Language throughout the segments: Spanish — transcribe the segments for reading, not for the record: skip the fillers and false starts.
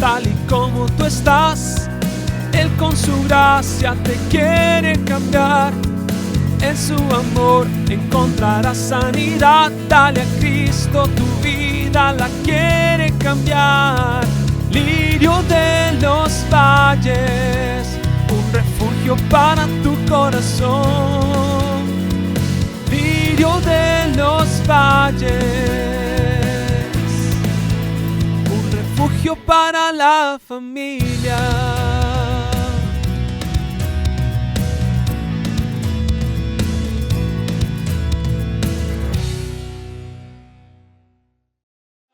tal y como tú estás. Él con su gracia te quiere cambiar. En su amor encontrarás sanidad. Dale a Cristo, tu vida la quiere cambiar. Lirio de los valles, un refugio para tu corazón. Lirio de los valles, un refugio para la familia.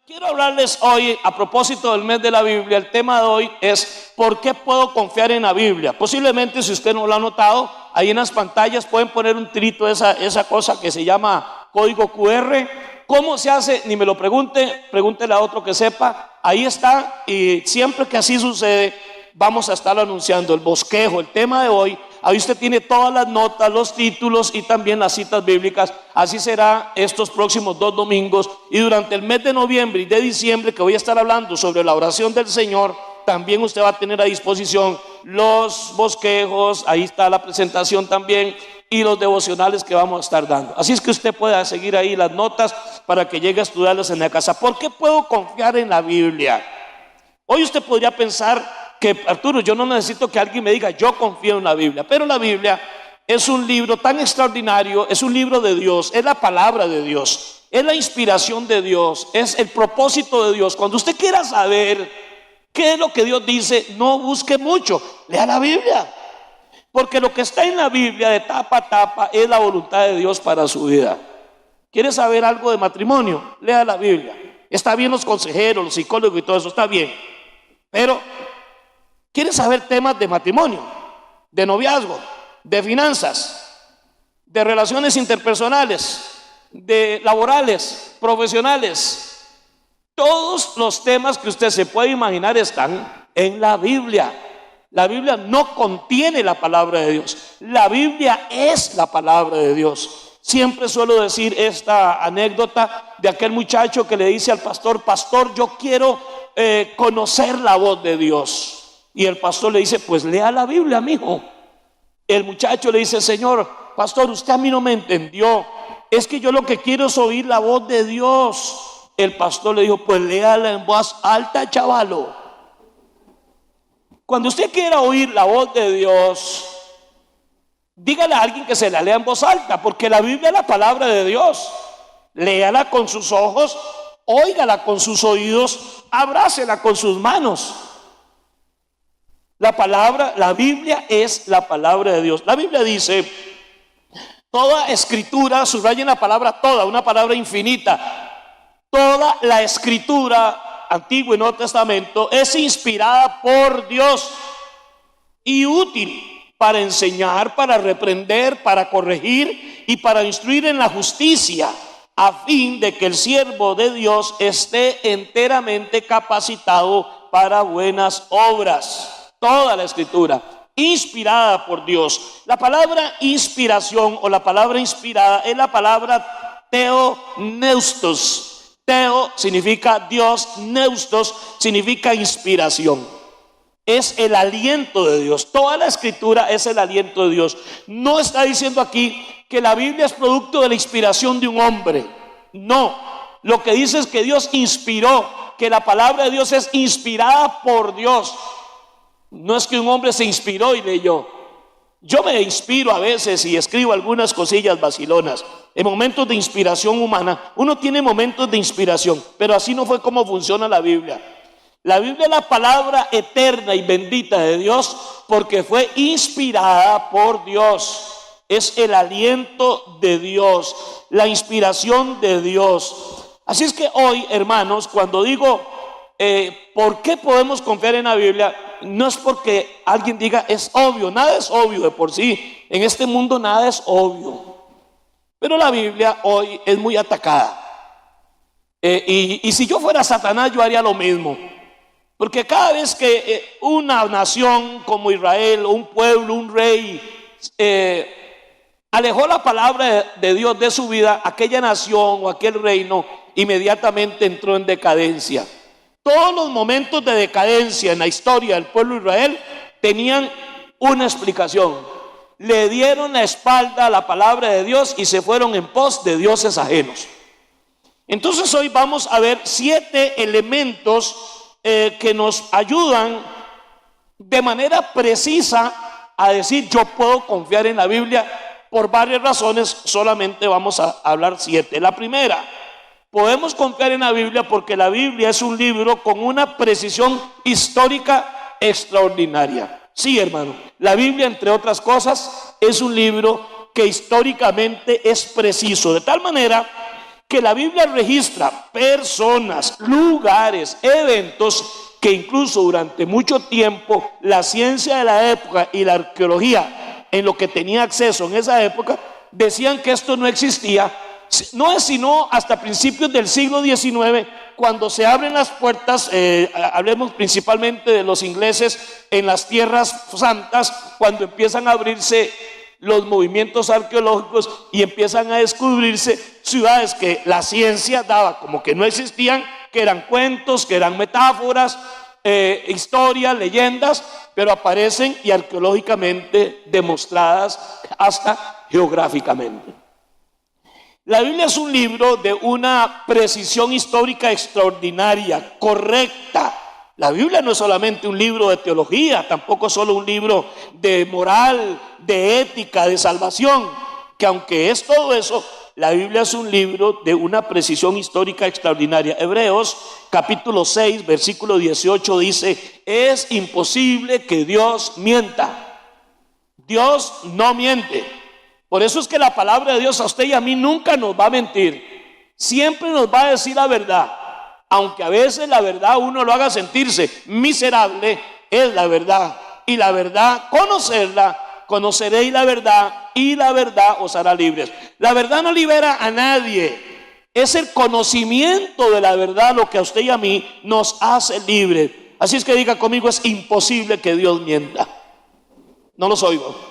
Quiero hablarles hoy a propósito del mes de la Biblia. El tema de hoy es ¿por qué puedo confiar en la Biblia? Posiblemente, si usted no lo ha notado, ahí en las pantallas pueden poner un tirito, esa cosa que se llama código QR. ¿Cómo se hace? Ni me lo pregunte, pregúntele a otro que sepa. Ahí está, y siempre que así sucede vamos a estar anunciando el bosquejo, el tema de hoy. Ahí usted tiene todas las notas, los títulos y también las citas bíblicas. Así será estos próximos 2 domingos. Y durante el mes de noviembre y de diciembre, que voy a estar hablando sobre la oración del Señor, también usted va a tener a disposición los bosquejos. Ahí está la presentación también, y los devocionales que vamos a estar dando. Así es que usted pueda seguir ahí las notas para que llegue a estudiarlas en la casa. ¿Por qué puedo confiar en la Biblia? Hoy usted podría pensar que, Arturo, yo no necesito que alguien me diga yo confío en la Biblia, pero la Biblia es un libro tan extraordinario, es un libro de Dios, es la palabra de Dios, es la inspiración de Dios, es el propósito de Dios. Cuando usted quiera saber qué es lo que Dios dice, no busque mucho, lea la Biblia, porque lo que está en la Biblia de tapa a tapa es la voluntad de Dios para su vida. ¿Quiere saber algo de matrimonio? Lea la Biblia. Está bien los consejeros, los psicólogos y todo eso, está bien, pero ¿quiere saber temas de matrimonio, de noviazgo, de finanzas, de relaciones interpersonales, de laborales, profesionales? Todos los temas que usted se puede imaginar están en la Biblia. La Biblia no contiene la palabra de Dios. La Biblia es la palabra de Dios. Siempre suelo decir esta anécdota de aquel muchacho que le dice al pastor: pastor, yo quiero conocer la voz de Dios. Y el pastor le dice: pues lea la Biblia, mijo. El muchacho le dice: señor pastor, usted a mí no me entendió, es que yo lo que quiero es oír la voz de Dios. El pastor le dijo: pues léala en voz alta, chavalo. Cuando usted quiera oír la voz de Dios, dígale a alguien que se la lea en voz alta, porque la Biblia es la palabra de Dios. Léala con sus ojos, óigala con sus oídos, abrácela con sus manos. La Biblia es la palabra de Dios. La Biblia dice: toda escritura, subrayen la palabra toda, una palabra infinita. Toda la escritura, Antiguo y Nuevo Testamento, es inspirada por Dios y útil para enseñar, para reprender, para corregir y para instruir en la justicia, a fin de que el siervo de Dios esté enteramente capacitado para buenas obras. Toda la escritura inspirada por Dios. La palabra inspiración o la palabra inspirada es la palabra theopneustos. Theo significa Dios, neustos significa inspiración. Es el aliento de Dios. Toda la escritura es el aliento de Dios. No está diciendo aquí que la Biblia es producto de la inspiración de un hombre. No, lo que dice es que Dios inspiró, que la palabra de Dios es inspirada por Dios. No es que un hombre se inspiró y leyó. Yo me inspiro a veces y escribo algunas cosillas vacilonas. En momentos de inspiración humana, uno tiene momentos de inspiración, pero así no fue como funciona la Biblia. La Biblia es la palabra eterna y bendita de Dios porque fue inspirada por Dios. Es el aliento de Dios, la inspiración de Dios. Así es que hoy, hermanos, cuando digo ¿por qué podemos confiar en la Biblia? No es porque alguien diga es obvio, nada es obvio de por sí. En este mundo nada es obvio. Pero la Biblia hoy es muy atacada. Y si yo fuera Satanás, yo haría lo mismo. Porque cada vez que una nación como Israel, un pueblo, un rey, alejó la palabra de Dios de su vida, aquella nación o aquel reino inmediatamente entró en decadencia. Todos los momentos de decadencia en la historia del pueblo de Israel tenían una explicación. Le dieron la espalda a la palabra de Dios y se fueron en pos de dioses ajenos. Entonces hoy vamos a ver 7 elementos que nos ayudan de manera precisa a decir yo puedo confiar en la Biblia por varias razones. Solamente vamos a hablar 7. La primera, podemos confiar en la Biblia porque la Biblia es un libro con una precisión histórica extraordinaria. Sí, hermano, la Biblia, entre otras cosas, es un libro que históricamente es preciso, de tal manera que la Biblia registra personas, lugares, eventos que incluso durante mucho tiempo la ciencia de la época y la arqueología, en lo que tenía acceso en esa época, decían que esto no existía. No es sino hasta principios del siglo XIX cuando se abren las puertas, hablemos principalmente de los ingleses en las tierras santas, cuando empiezan a abrirse los movimientos arqueológicos y empiezan a descubrirse ciudades que la ciencia daba como que no existían, que eran cuentos, que eran metáforas, historias, leyendas, pero aparecen y arqueológicamente demostradas hasta geográficamente. La Biblia es un libro de una precisión histórica extraordinaria, correcta. La Biblia no es solamente un libro de teología, tampoco es solo un libro de moral, de ética, de salvación, que aunque es todo eso, la Biblia es un libro de una precisión histórica extraordinaria. Hebreos capítulo 6, versículo 18 dice, es imposible que Dios mienta. Dios no miente. Por eso es que la palabra de Dios a usted y a mí nunca nos va a mentir. Siempre nos va a decir la verdad. Aunque a veces la verdad uno lo haga sentirse miserable, es la verdad. Y la verdad, conoceréis la verdad y la verdad os hará libres. La verdad no libera a nadie. Es el conocimiento de la verdad lo que a usted y a mí nos hace libres. Así es que diga conmigo, es imposible que Dios mienta. No los oigo.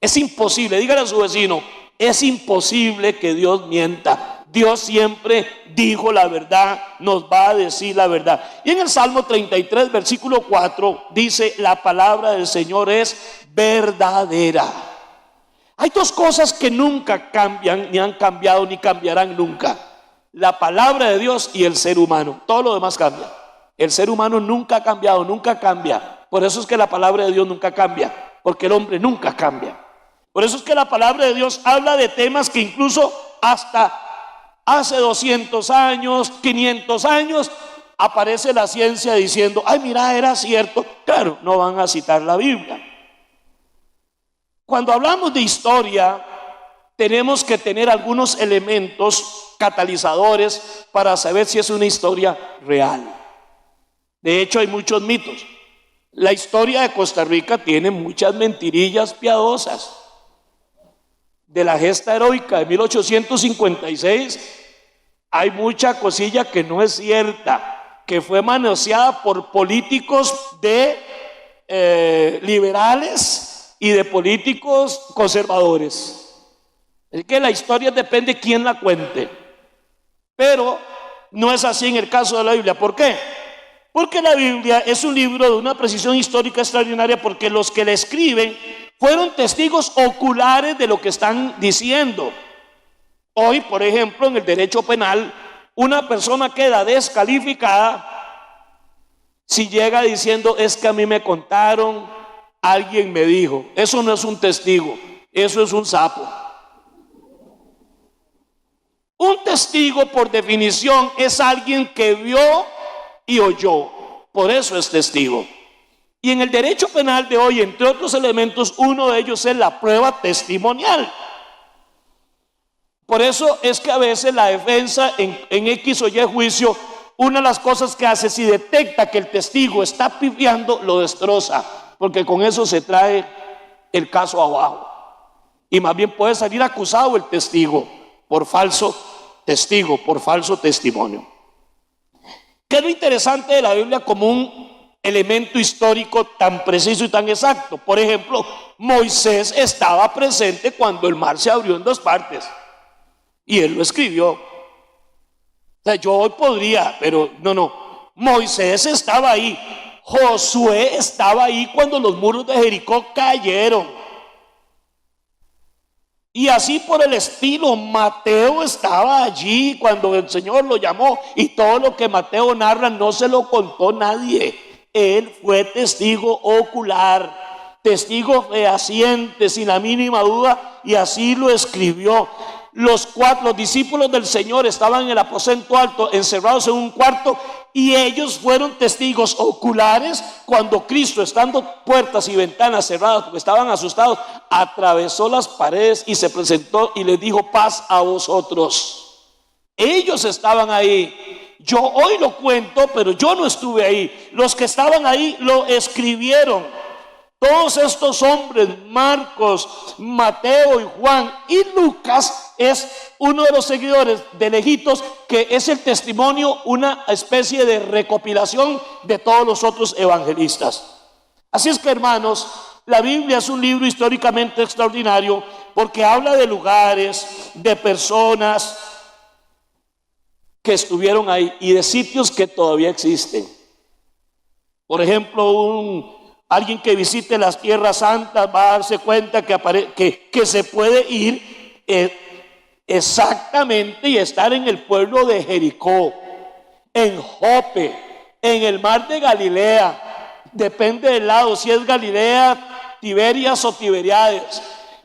Es imposible, dígale a su vecino, es imposible que Dios mienta. Dios siempre dijo la verdad, nos va a decir la verdad. Y en el Salmo 33, versículo 4, dice, la palabra del Señor es verdadera. Hay dos cosas que nunca cambian, ni han cambiado, ni cambiarán nunca. La palabra de Dios y el ser humano. Todo lo demás cambia. El ser humano nunca ha cambiado, nunca cambia. Por eso es que la palabra de Dios nunca cambia, porque el hombre nunca cambia. Por eso es que la palabra de Dios habla de temas que incluso hasta hace 200 años, 500 años, aparece la ciencia diciendo, ay, mira, era cierto. Claro, no van a citar la Biblia. Cuando hablamos de historia, tenemos que tener algunos elementos catalizadores para saber si es una historia real. De hecho, hay muchos mitos. La historia de Costa Rica tiene muchas mentirillas piadosas. De la gesta heroica de 1856 hay mucha cosilla que no es cierta, que fue manoseada por políticos de liberales y de políticos conservadores. Es que la historia depende de quién la cuente, pero no es así en el caso de la Biblia. ¿Por qué? Porque la Biblia es un libro de una precisión histórica extraordinaria, porque los que la escriben fueron testigos oculares de lo que están diciendo. Hoy, por ejemplo, en el derecho penal, una persona queda descalificada si llega diciendo, es que a mí me contaron, alguien me dijo. Eso no es un testigo, eso es un sapo. Un testigo, por definición, es alguien que vio y oyó. Por eso es testigo. Y en el derecho penal de hoy, entre otros elementos, uno de ellos es la prueba testimonial. Por eso es que a veces la defensa en X o Y juicio, una de las cosas que hace, si detecta que el testigo está pifiando, lo destroza, porque con eso se trae el caso abajo. Y más bien puede salir acusado el testigo por falso testigo, por falso testimonio. ¿Qué es lo interesante de la Biblia como un elemento histórico tan preciso y tan exacto? Por ejemplo, Moisés estaba presente cuando el mar se abrió en dos partes y él lo escribió. O sea, yo hoy podría, pero no. Moisés estaba ahí, Josué estaba ahí cuando los muros de Jericó cayeron. Y así por el estilo, Mateo estaba allí cuando el Señor lo llamó, y todo lo que Mateo narra no se lo contó nadie. Él fue testigo ocular, testigo fehaciente, sin la mínima duda, y así lo escribió. Los discípulos del Señor estaban en el aposento alto, encerrados en un cuarto, y ellos fueron testigos oculares cuando Cristo, estando puertas y ventanas cerradas porque estaban asustados, atravesó las paredes y se presentó y les dijo: paz a vosotros. Ellos estaban ahí. Yo hoy lo cuento, pero yo no estuve ahí. Los que estaban ahí lo escribieron. Todos estos hombres, Marcos, Mateo y Juan y Lucas, es uno de los seguidores de lejitos, que es el testimonio, una especie de recopilación de todos los otros evangelistas. Así es que, hermanos, la Biblia es un libro históricamente extraordinario porque habla de lugares, de personas que estuvieron ahí y de sitios que todavía existen. Por ejemplo, alguien que visite las tierras santas va a darse cuenta que se puede ir exactamente y estar en el pueblo de Jericó, en Jope, en el mar de Galilea. Depende del lado, si es Galilea, Tiberias o Tiberiades.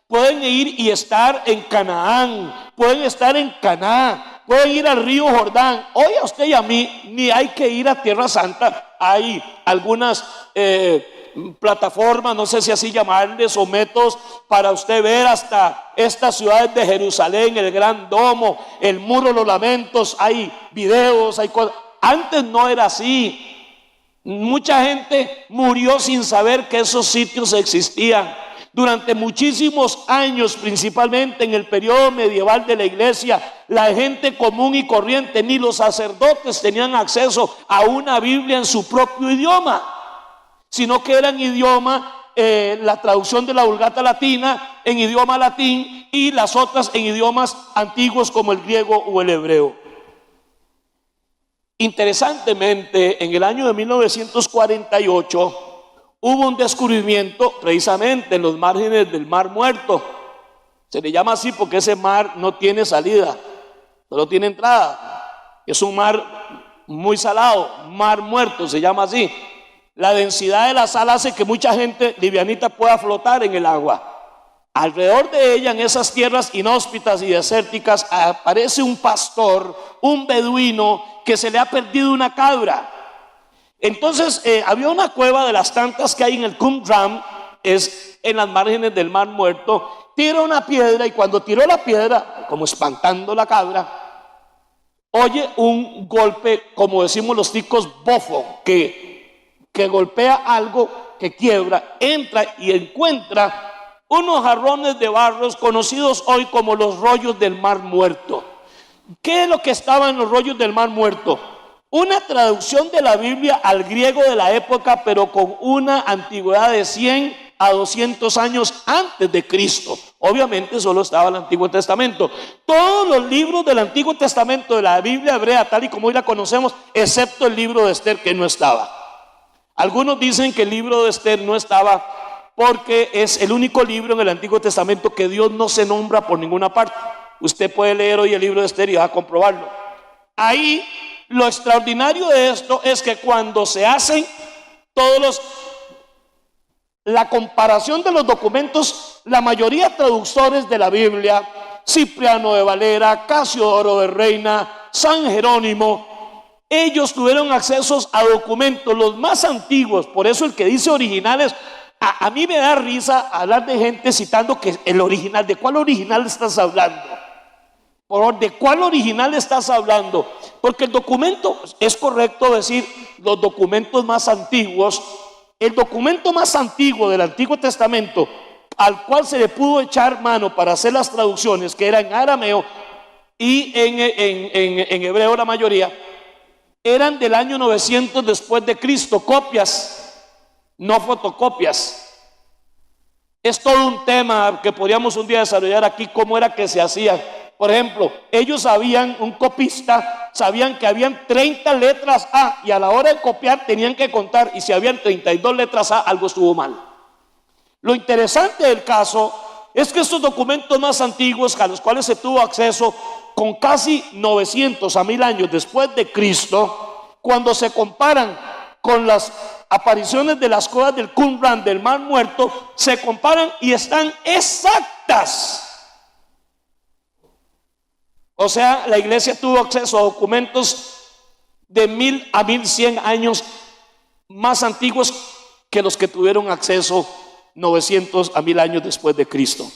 Pueden ir y estar en Canaán, pueden estar en Caná, pueden ir al río Jordán. Hoy a usted y a mí ni hay que ir a Tierra Santa. Hay algunas plataformas, no sé si así llamarles, o métodos para usted ver hasta estas ciudades de Jerusalén, el Gran Domo, el Muro de los Lamentos. Hay videos, hay cosas. Antes no era así. Mucha gente murió sin saber que esos sitios existían. Durante muchísimos años, principalmente en el periodo medieval de la iglesia, la gente común y corriente, ni los sacerdotes tenían acceso a una Biblia en su propio idioma, sino que era en idioma, la traducción de la Vulgata Latina en idioma latín y las otras en idiomas antiguos como el griego o el hebreo. Interesantemente, en el año de 1948 hubo un descubrimiento precisamente en los márgenes del Mar Muerto. Se le llama así porque ese mar no tiene salida, solo tiene entrada. Es un mar muy salado, Mar Muerto se llama así. La densidad de la sal hace que mucha gente livianita pueda flotar en el agua. Alrededor de ella, en esas tierras inhóspitas y desérticas, aparece un pastor, un beduino, que se le ha perdido una cabra. Entonces había una cueva de las tantas que hay en el Qumran, es en las márgenes del Mar Muerto. Tira una piedra, y cuando tiró la piedra, como espantando la cabra, oye un golpe, como decimos los ticos, bofo, que golpea algo, que quiebra, entra y encuentra unos jarrones de barros conocidos hoy como los rollos del Mar Muerto. ¿Qué es lo que estaba en los rollos del Mar Muerto? Una traducción de la Biblia al griego de la época, pero con una antigüedad de 100 a 200 años antes de Cristo. Obviamente solo estaba el Antiguo Testamento. Todos los libros del Antiguo Testamento de la Biblia hebrea, tal y como hoy la conocemos, excepto el libro de Esther, que no estaba. Algunos dicen que el libro de Esther no estaba porque es el único libro en el Antiguo Testamento que Dios no se nombra por ninguna parte. Usted puede leer hoy el libro de Esther y va a comprobarlo. Ahí lo extraordinario de esto es que cuando se hacen la comparación de los documentos, la mayoría de traductores de la Biblia, Cipriano de Valera, Casiodoro de Reina, San Jerónimo, ellos tuvieron accesos a documentos los más antiguos. Por eso el que dice originales, a mí me da risa hablar de gente citando que el original. ¿De cuál original estás hablando? ¿De cuál original estás hablando? Porque el documento, es correcto decir los documentos más antiguos. El documento más antiguo del Antiguo Testamento al cual se le pudo echar mano para hacer las traducciones, que era en arameo y en hebreo la mayoría, eran del año 900 después de Cristo, copias, no fotocopias. Es todo un tema que podríamos un día desarrollar aquí, cómo era que se hacía. Por ejemplo, ellos habían un copista sabían que habían 30 letras A y a la hora de copiar tenían que contar, y si habían 32 letras A, algo estuvo mal. Lo interesante del caso es que estos documentos más antiguos, a los cuales se tuvo acceso con casi 900 a 1000 años después de Cristo, cuando se comparan con las apariciones de las cuevas del Qumran, del Mar Muerto, se comparan y están exactas. O sea, la iglesia tuvo acceso a documentos de 1000 a 1100 años más antiguos que los que tuvieron acceso 900 a 1000 años después de Cristo.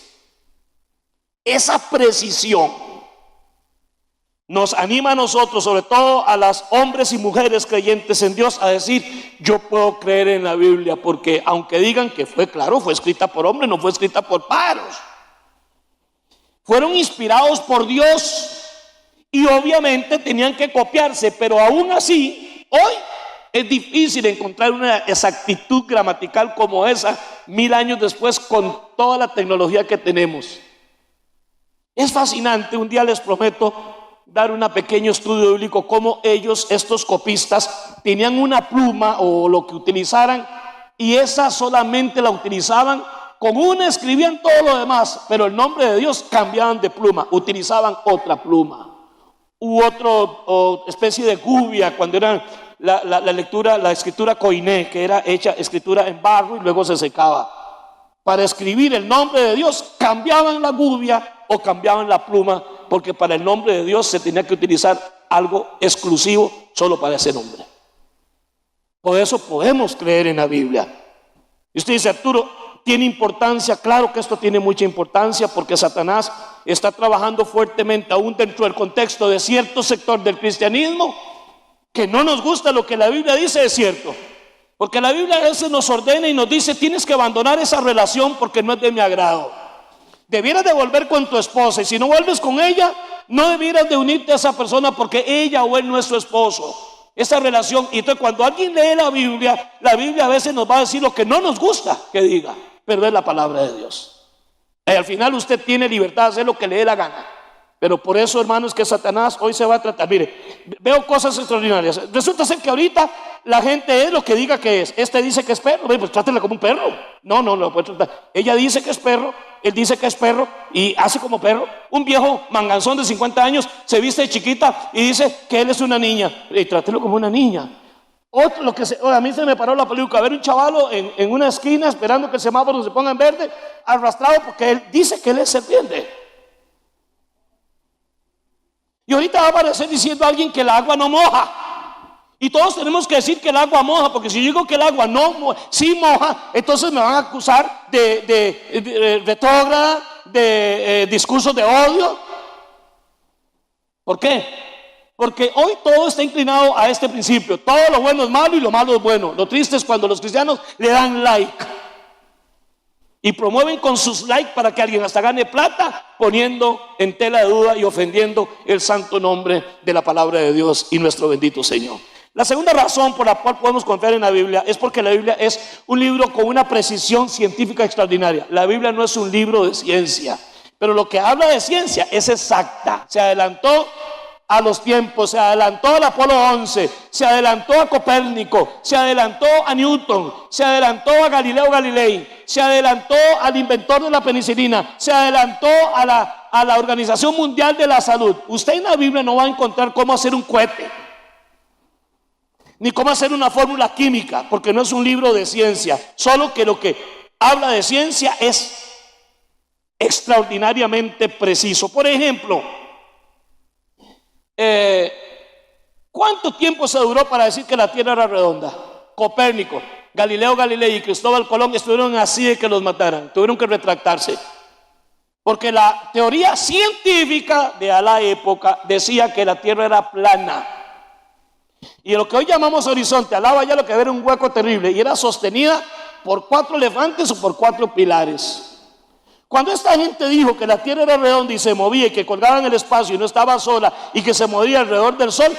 Esa precisión nos anima a nosotros, sobre todo a las hombres y mujeres creyentes en Dios, a decir: yo puedo creer en la Biblia, porque aunque digan que fue escrita por hombres, no fue escrita por pájaros. Fueron inspirados por Dios y obviamente tenían que copiarse, pero aún así, hoy es difícil encontrar una exactitud gramatical como esa 1000 años después, con toda la tecnología que tenemos. Es fascinante. Un día les prometo dar un pequeño estudio bíblico, cómo ellos, estos copistas, tenían una pluma o lo que utilizaran, y esa solamente la utilizaban. Con una escribían todo lo demás, pero el nombre de Dios cambiaban de pluma, utilizaban otra pluma u otra especie de gubia, cuando eran la escritura koiné, que era hecha escritura en barro y luego se secaba. Para escribir el nombre de Dios cambiaban la gubia o cambiaban la pluma, porque para el nombre de Dios se tenía que utilizar algo exclusivo solo para ese nombre. Por eso podemos creer en la Biblia. Y usted dice: Arturo, ¿tiene importancia? Claro que esto tiene mucha importancia, porque Satanás está trabajando fuertemente aún dentro del contexto de cierto sector del cristianismo que no nos gusta lo que la Biblia dice. Es cierto, porque la Biblia a veces nos ordena y nos dice: tienes que abandonar esa relación porque no es de mi agrado. Debieras de volver con tu esposa, y si no vuelves con ella, no debieras de unirte a esa persona, porque ella o él no es tu esposo. Esa relación. Y entonces, cuando alguien lee la Biblia a veces nos va a decir lo que no nos gusta que diga, pero es la palabra de Dios. Y al final usted tiene libertad de hacer lo que le dé la gana. Pero por eso, hermanos, que Satanás hoy se va a tratar. Mire, veo cosas extraordinarias. Resulta ser que ahorita la gente es lo que diga que es. Este dice que es perro, pues trátela como un perro. No puede tratar. Ella dice que es perro, él dice que es perro y hace como perro. Un viejo manganzón de 50 años se viste de chiquita y dice que él es una niña. Y trátelo como una niña. Otro, a mí se me paró la peluca, a ver un chavalo en una esquina esperando que el semáforo se ponga en verde, arrastrado porque él dice que él es serpiente. Y ahorita va a aparecer diciendo alguien que el agua no moja. Y todos tenemos que decir que el agua moja, porque si yo digo que el agua sí moja, entonces me van a acusar de retrógrada, de discursos de odio. ¿Por qué? Porque hoy todo está inclinado a este principio: todo lo bueno es malo y lo malo es bueno. Lo triste es cuando los cristianos le dan like y promueven con sus likes para que alguien hasta gane plata, poniendo en tela de duda y ofendiendo el santo nombre de la palabra de Dios y nuestro bendito Señor. La segunda razón por la cual podemos confiar en la Biblia es porque la Biblia es un libro con una precisión científica extraordinaria. La Biblia no es un libro de ciencia, pero lo que habla de ciencia es exacta. Se adelantó a los tiempos, se adelantó al Apolo 11, se adelantó a Copérnico, se adelantó a Newton, se adelantó a Galileo Galilei, se adelantó al inventor de la penicilina, se adelantó a la Organización Mundial de la Salud. Usted en la Biblia no va a encontrar cómo hacer un cohete, ni cómo hacer una fórmula química, porque no es un libro de ciencia. Solo que lo que habla de ciencia es extraordinariamente preciso. Por ejemplo, ¿cuánto tiempo se duró para decir que la Tierra era redonda? Copérnico, Galileo Galilei y Cristóbal Colón estuvieron así de que los mataran, tuvieron que retractarse, porque la teoría científica de a la época decía que la Tierra era plana, y lo que hoy llamamos horizonte, alaba ya lo que era un hueco terrible, y era sostenida por 4 elefantes o por 4 pilares. Cuando esta gente dijo que la Tierra era redonda y se movía y que colgaba en el espacio y no estaba sola y que se movía alrededor del Sol,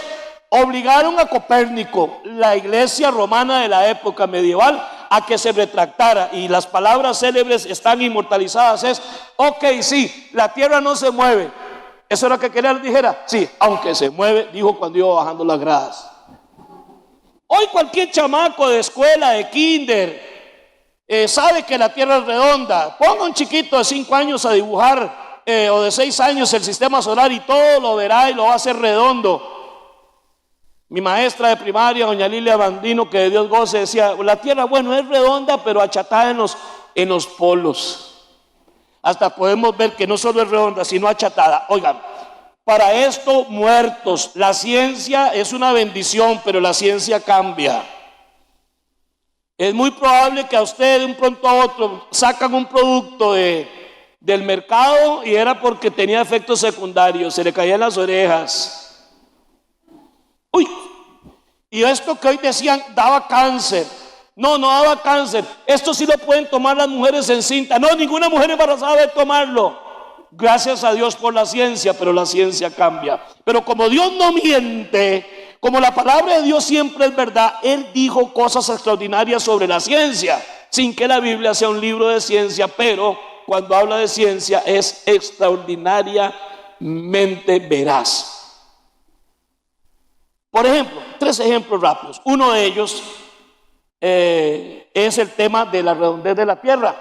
obligaron a Copérnico, la iglesia romana de la época medieval, a que se retractara, y las palabras célebres están inmortalizadas. Es: ok, sí, la Tierra no se mueve, ¿Eso era que quería que dijera? Sí, aunque se mueve, dijo cuando iba bajando las gradas. Hoy cualquier chamaco de escuela, de kinder, sabe que la Tierra es redonda. Ponga un chiquito de 5 años a dibujar o de 6 años el sistema solar y todo lo verá y lo va a hacer redondo. Mi maestra de primaria, doña Lilia Bandino, que de Dios goce, decía, la Tierra, bueno, es redonda, pero achatada en los polos. Hasta podemos ver que no solo es redonda, sino achatada. Oigan, para esto muertos. La ciencia es una bendición, pero la ciencia cambia. Es muy probable que a usted de un pronto a otro sacan un producto del mercado y era porque tenía efectos secundarios, se le caían las orejas. Uy, y esto que hoy decían daba cáncer. No daba cáncer. Esto sí lo pueden tomar las mujeres en cinta. No, ninguna mujer embarazada debe tomarlo. Gracias a Dios por la ciencia, pero la ciencia cambia. Pero como Dios no miente, como la palabra de Dios siempre es verdad, Él dijo cosas extraordinarias sobre la ciencia, sin que la Biblia sea un libro de ciencia, pero cuando habla de ciencia es extraordinariamente veraz. Por ejemplo, 3 ejemplos rápidos. Uno de ellos es el tema de la redondez de la tierra.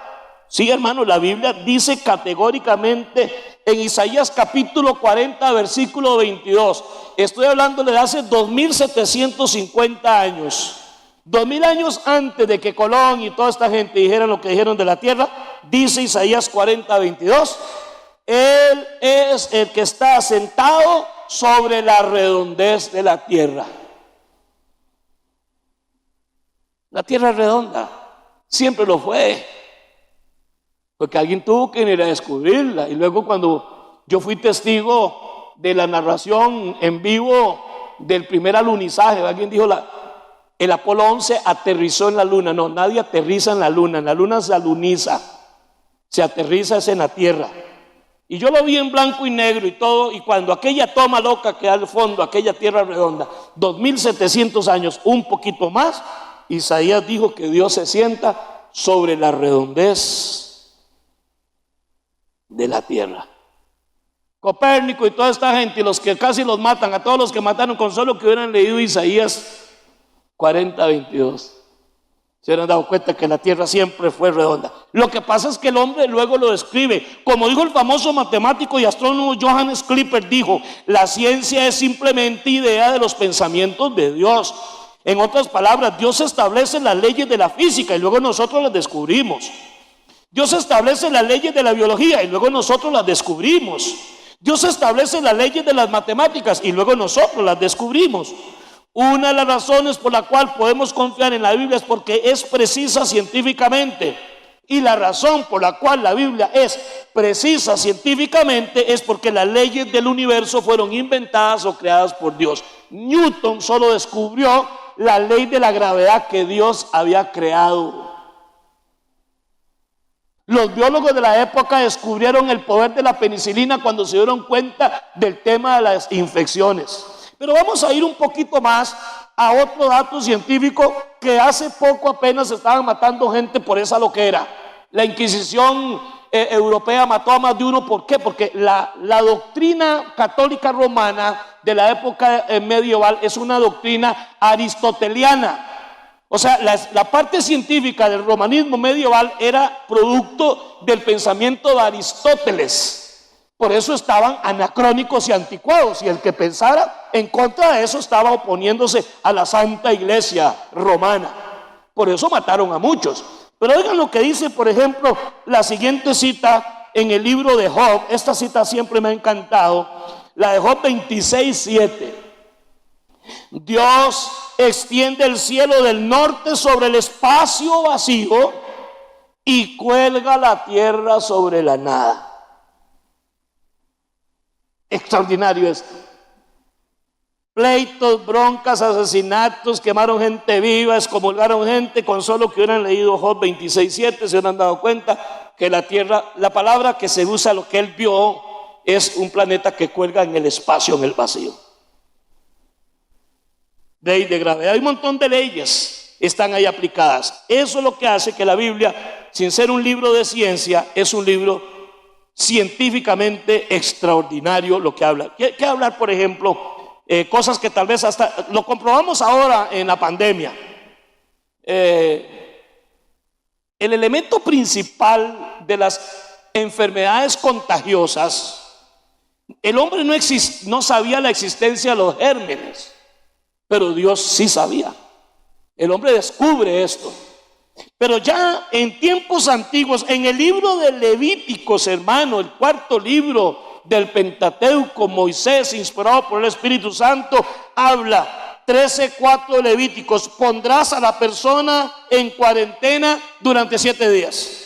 Sí, hermano, la Biblia dice categóricamente en Isaías capítulo 40, versículo 22. Estoy hablando de hace 2750 años. 2000 años antes de que Colón y toda esta gente dijeran lo que dijeron de la tierra, dice Isaías 40, 22. Él es el que está sentado sobre la redondez de la tierra. La tierra es redonda, siempre lo fue, porque alguien tuvo que ir a descubrirla. Y luego cuando yo fui testigo de la narración en vivo del primer alunizaje, alguien dijo el Apolo 11 aterrizó en la luna. No, nadie aterriza en la luna se aluniza, se aterriza es en la tierra. Y yo lo vi en blanco y negro y todo, y cuando aquella toma loca que al fondo, aquella tierra redonda, 2700 años, un poquito más, Isaías dijo que Dios se sienta sobre la redondez de la tierra. Copérnico y toda esta gente, y los que casi los matan, a todos los que mataron con solo que hubieran leído Isaías 40, 22. Se hubieran dado cuenta que la tierra siempre fue redonda. Lo que pasa es que el hombre luego lo describe. Como dijo el famoso matemático y astrónomo Johannes Kepler, dijo, la ciencia es simplemente idea de los pensamientos de Dios. En otras palabras, Dios establece las leyes de la física y luego nosotros las descubrimos. Dios establece las leyes de la biología y luego nosotros las descubrimos. Dios establece las leyes de las matemáticas y luego nosotros las descubrimos. Una de las razones por la cual podemos confiar en la Biblia es porque es precisa científicamente. Y la razón por la cual la Biblia es precisa científicamente es porque las leyes del universo fueron inventadas o creadas por Dios. Newton solo descubrió la ley de la gravedad que Dios había creado. Los biólogos de la época descubrieron el poder de la penicilina cuando se dieron cuenta del tema de las infecciones. Pero vamos a ir un poquito más a otro dato científico que hace poco apenas estaban matando gente por esa loquera. La Inquisición europea mató a más de uno. ¿Por qué? Porque la doctrina católica romana de la época medieval es una doctrina aristoteliana. O sea, la parte científica del romanismo medieval era producto del pensamiento de Aristóteles. Por eso estaban anacrónicos y anticuados, y el que pensara en contra de eso estaba oponiéndose a la Santa Iglesia romana. Por eso mataron a muchos. Pero oigan lo que dice, por ejemplo, la siguiente cita en el libro de Job. Esta cita siempre me ha encantado, la de Job 26:7. Dios extiende el cielo del norte sobre el espacio vacío y cuelga la tierra sobre la nada. Extraordinario esto. Pleitos, broncas, asesinatos, quemaron gente viva, excomulgaron gente. Con solo que hubieran leído Job 26:7 se hubieran dado cuenta que la tierra, la palabra que se usa, lo que él vio, es un planeta que cuelga en el espacio, en el vacío. Ley de gravedad, hay un montón de leyes están ahí aplicadas. Eso es lo que hace que la Biblia, sin ser un libro de ciencia, es un libro científicamente extraordinario lo que habla. ¿Qué hablar, por ejemplo? Cosas que tal vez hasta lo comprobamos ahora en la pandemia. El elemento principal de las enfermedades contagiosas, el hombre no sabía la existencia de los gérmenes, pero Dios sí sabía. El hombre descubre esto. Pero ya en tiempos antiguos, en el libro de Levíticos, hermano, el cuarto libro del Pentateuco, Moisés, inspirado por el Espíritu Santo, habla 13:4 de Levíticos: pondrás a la persona en cuarentena durante 7 días.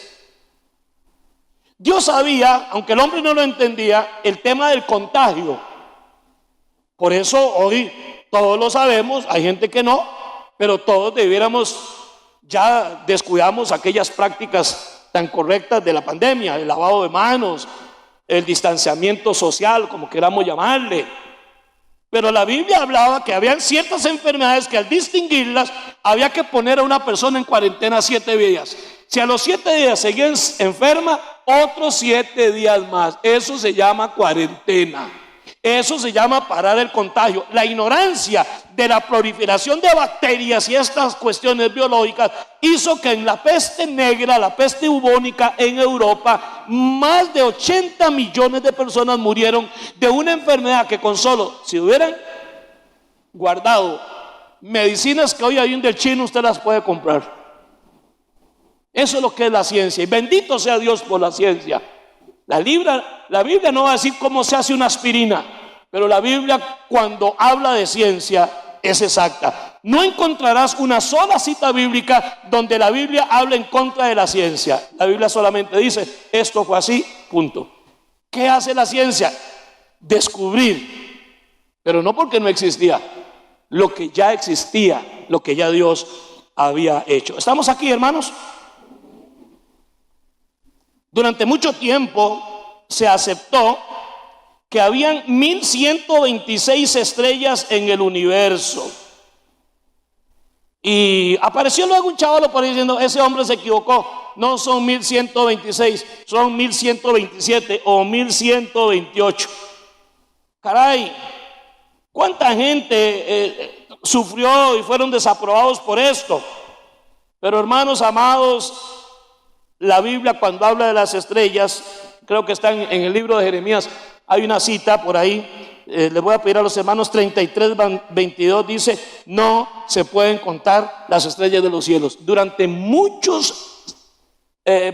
Dios sabía, aunque el hombre no lo entendía, el tema del contagio. Por eso hoy todos lo sabemos, hay gente que no, pero todos debiéramos, ya descuidamos aquellas prácticas tan correctas de la pandemia, el lavado de manos, el distanciamiento social, como queramos llamarle. Pero la Biblia hablaba que habían ciertas enfermedades que al distinguirlas había que poner a una persona en cuarentena 7 días. Si a los 7 días seguían enferma, otros 7 días más. Eso se llama cuarentena. Eso se llama parar el contagio. La ignorancia de la proliferación de bacterias y estas cuestiones biológicas hizo que en la peste negra, la peste bubónica en Europa, más de 80 millones de personas murieron de una enfermedad que con solo, si hubieran guardado medicinas que hoy hay en del chino, usted las puede comprar. Eso es lo que es la ciencia, y bendito sea Dios por la ciencia. La Biblia no va a decir cómo se hace una aspirina, pero la Biblia, cuando habla de ciencia, es exacta. No encontrarás una sola cita bíblica donde la Biblia hable en contra de la ciencia. La Biblia solamente dice: esto fue así, punto. ¿Qué hace la ciencia? Descubrir, pero no porque no existía, lo que ya existía, lo que ya Dios había hecho. ¿Estamos aquí, hermanos? Durante mucho tiempo se aceptó que habían 1126 estrellas en el universo. Y apareció luego un chavalo por ahí diciendo: ese hombre se equivocó, no son 1126, son 1127 o 1128. Caray, ¿cuánta gente sufrió y fueron desaprobados por esto? Pero, hermanos amados, la Biblia, cuando habla de las estrellas, creo que está en el libro de Jeremías, hay una cita por ahí, les voy a pedir a los hermanos, 33:22, dice: no se pueden contar las estrellas de los cielos. Durante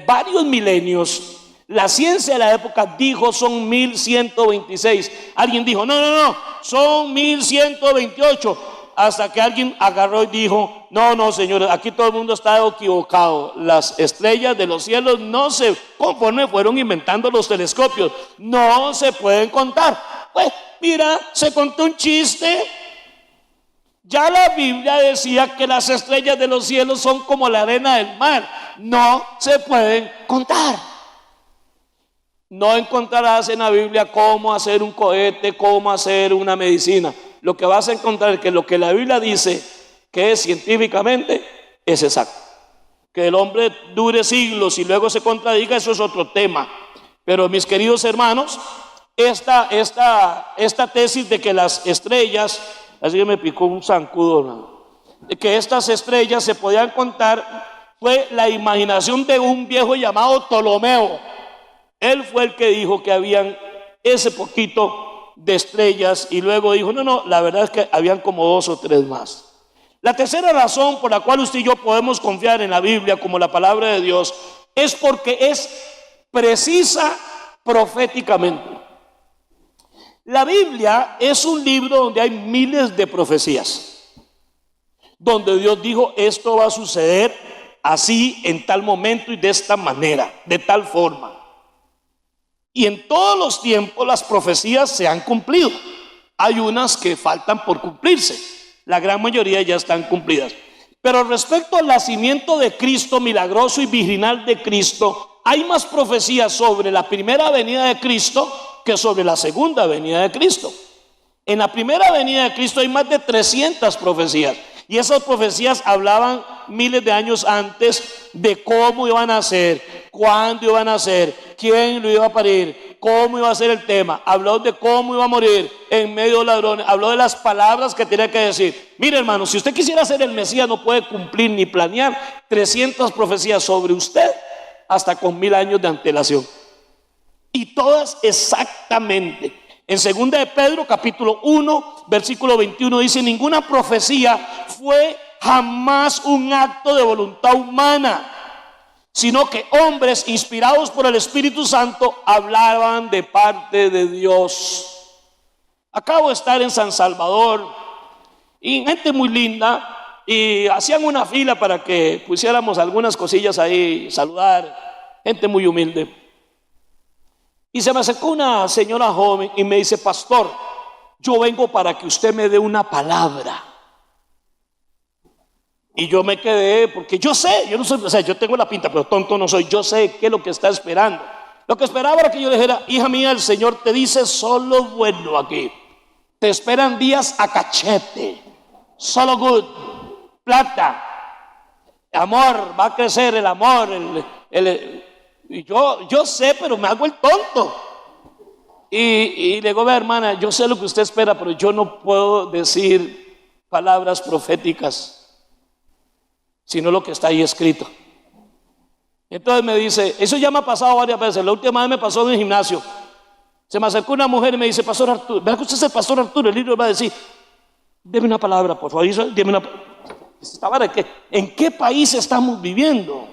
varios milenios, la ciencia de la época dijo son 1126. Alguien dijo: no, son 1128. Hasta que alguien agarró y dijo: no, señores, aquí todo el mundo está equivocado. Las estrellas de los cielos conforme fueron inventando los telescopios, no se pueden contar. Pues mira, se contó un chiste. Ya la Biblia decía que las estrellas de los cielos son como la arena del mar, no se pueden contar. No encontrarás en la Biblia cómo hacer un cohete, cómo hacer una medicina. Lo que vas a encontrar es que lo que la Biblia dice que es científicamente es exacto. Que el hombre dure siglos y luego se contradiga, eso es otro tema. Pero, mis queridos hermanos, esta tesis de que las estrellas, así que me picó un zancudo, ¿no?, de que estas estrellas se podían contar, fue la imaginación de un viejo llamado Ptolomeo. Él fue el que dijo que habían ese poquito de estrellas, y luego dijo: no, la verdad es que habían como 2 o 3 más. La tercera razón por la cual usted y yo podemos confiar en la Biblia como la palabra de Dios es porque es precisa proféticamente. La Biblia es un libro donde hay miles de profecías, donde Dios dijo: esto va a suceder así, en tal momento y de esta manera, de tal forma. Y en todos los tiempos las profecías se han cumplido. Hay unas que faltan por cumplirse, la gran mayoría ya están cumplidas. Pero respecto al nacimiento de Cristo milagroso y virginal de Cristo, hay más profecías sobre la primera venida de Cristo que sobre la segunda venida de Cristo. En la primera venida de Cristo hay más de 300 profecías, y esas profecías hablaban miles de años antes de cómo iban a ser, cuándo iban a nacer, quién lo iba a parir, cómo iba a ser el tema. Habló de cómo iba a morir en medio de ladrones. Habló de las palabras que tenía que decir. Mire, hermano, si usted quisiera ser el Mesías, no puede cumplir ni planear 300 profecías sobre usted hasta con 1000 años de antelación. Y todas exactamente. En 2 de Pedro, capítulo 1, versículo 21, dice: ninguna profecía fue jamás un acto de voluntad humana, sino que hombres inspirados por el Espíritu Santo hablaban de parte de Dios. Acabo de estar en San Salvador y gente muy linda, y hacían una fila para que pusiéramos algunas cosillas ahí, saludar, gente muy humilde. Y se me acercó una señora joven y me dice: pastor, yo vengo para que usted me dé una palabra. Y yo me quedé, porque yo sé, yo no soy, o sea, yo tengo la pinta, pero tonto no soy. Yo sé qué es lo que está esperando. Lo que esperaba era que yo le dijera: hija mía, el Señor te dice solo bueno aquí. Te esperan días a cachete, solo good, plata, amor, va a crecer el amor, y yo sé, pero me hago el tonto. Y le digo: vea, hermana, yo sé lo que usted espera, pero yo no puedo decir palabras proféticas, sino lo que está ahí escrito. Entonces me dice, eso ya me ha pasado varias veces. La última vez me pasó en el gimnasio. Se me acercó una mujer y me dice: pastor Arturo, ¿verdad que usted es el pastor Arturo? El libro va a decir: deme una palabra, por favor. ¿En qué país estamos viviendo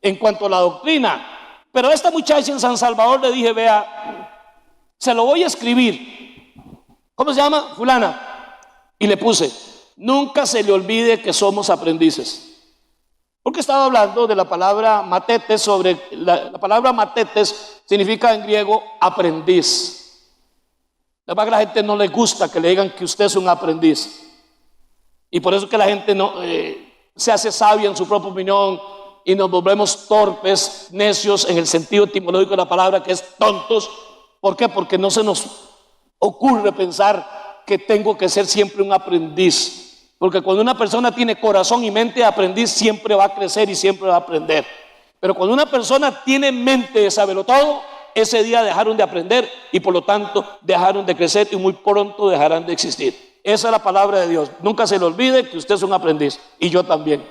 en cuanto a la doctrina? Pero a esta muchacha en San Salvador le dije: vea, se lo voy a escribir. ¿Cómo se llama? Fulana. Y le puse: nunca se le olvide que somos aprendices. Porque estaba hablando de la palabra matetes. Sobre la palabra matetes significa en griego aprendiz. La verdad que a la gente no le gusta que le digan que usted es un aprendiz. Y por eso que la gente no se hace sabia en su propia opinión y nos volvemos torpes, necios en el sentido etimológico de la palabra, que es tontos. ¿Por qué? Porque no se nos ocurre pensar que tengo que ser siempre un aprendiz. Porque cuando una persona tiene corazón y mente de aprendiz, siempre va a crecer y siempre va a aprender. Pero cuando una persona tiene mente de saberlo todo, ese día dejaron de aprender y por lo tanto dejaron de crecer y muy pronto dejarán de existir. Esa es la palabra de Dios. Nunca se le olvide que usted es un aprendiz, y yo también.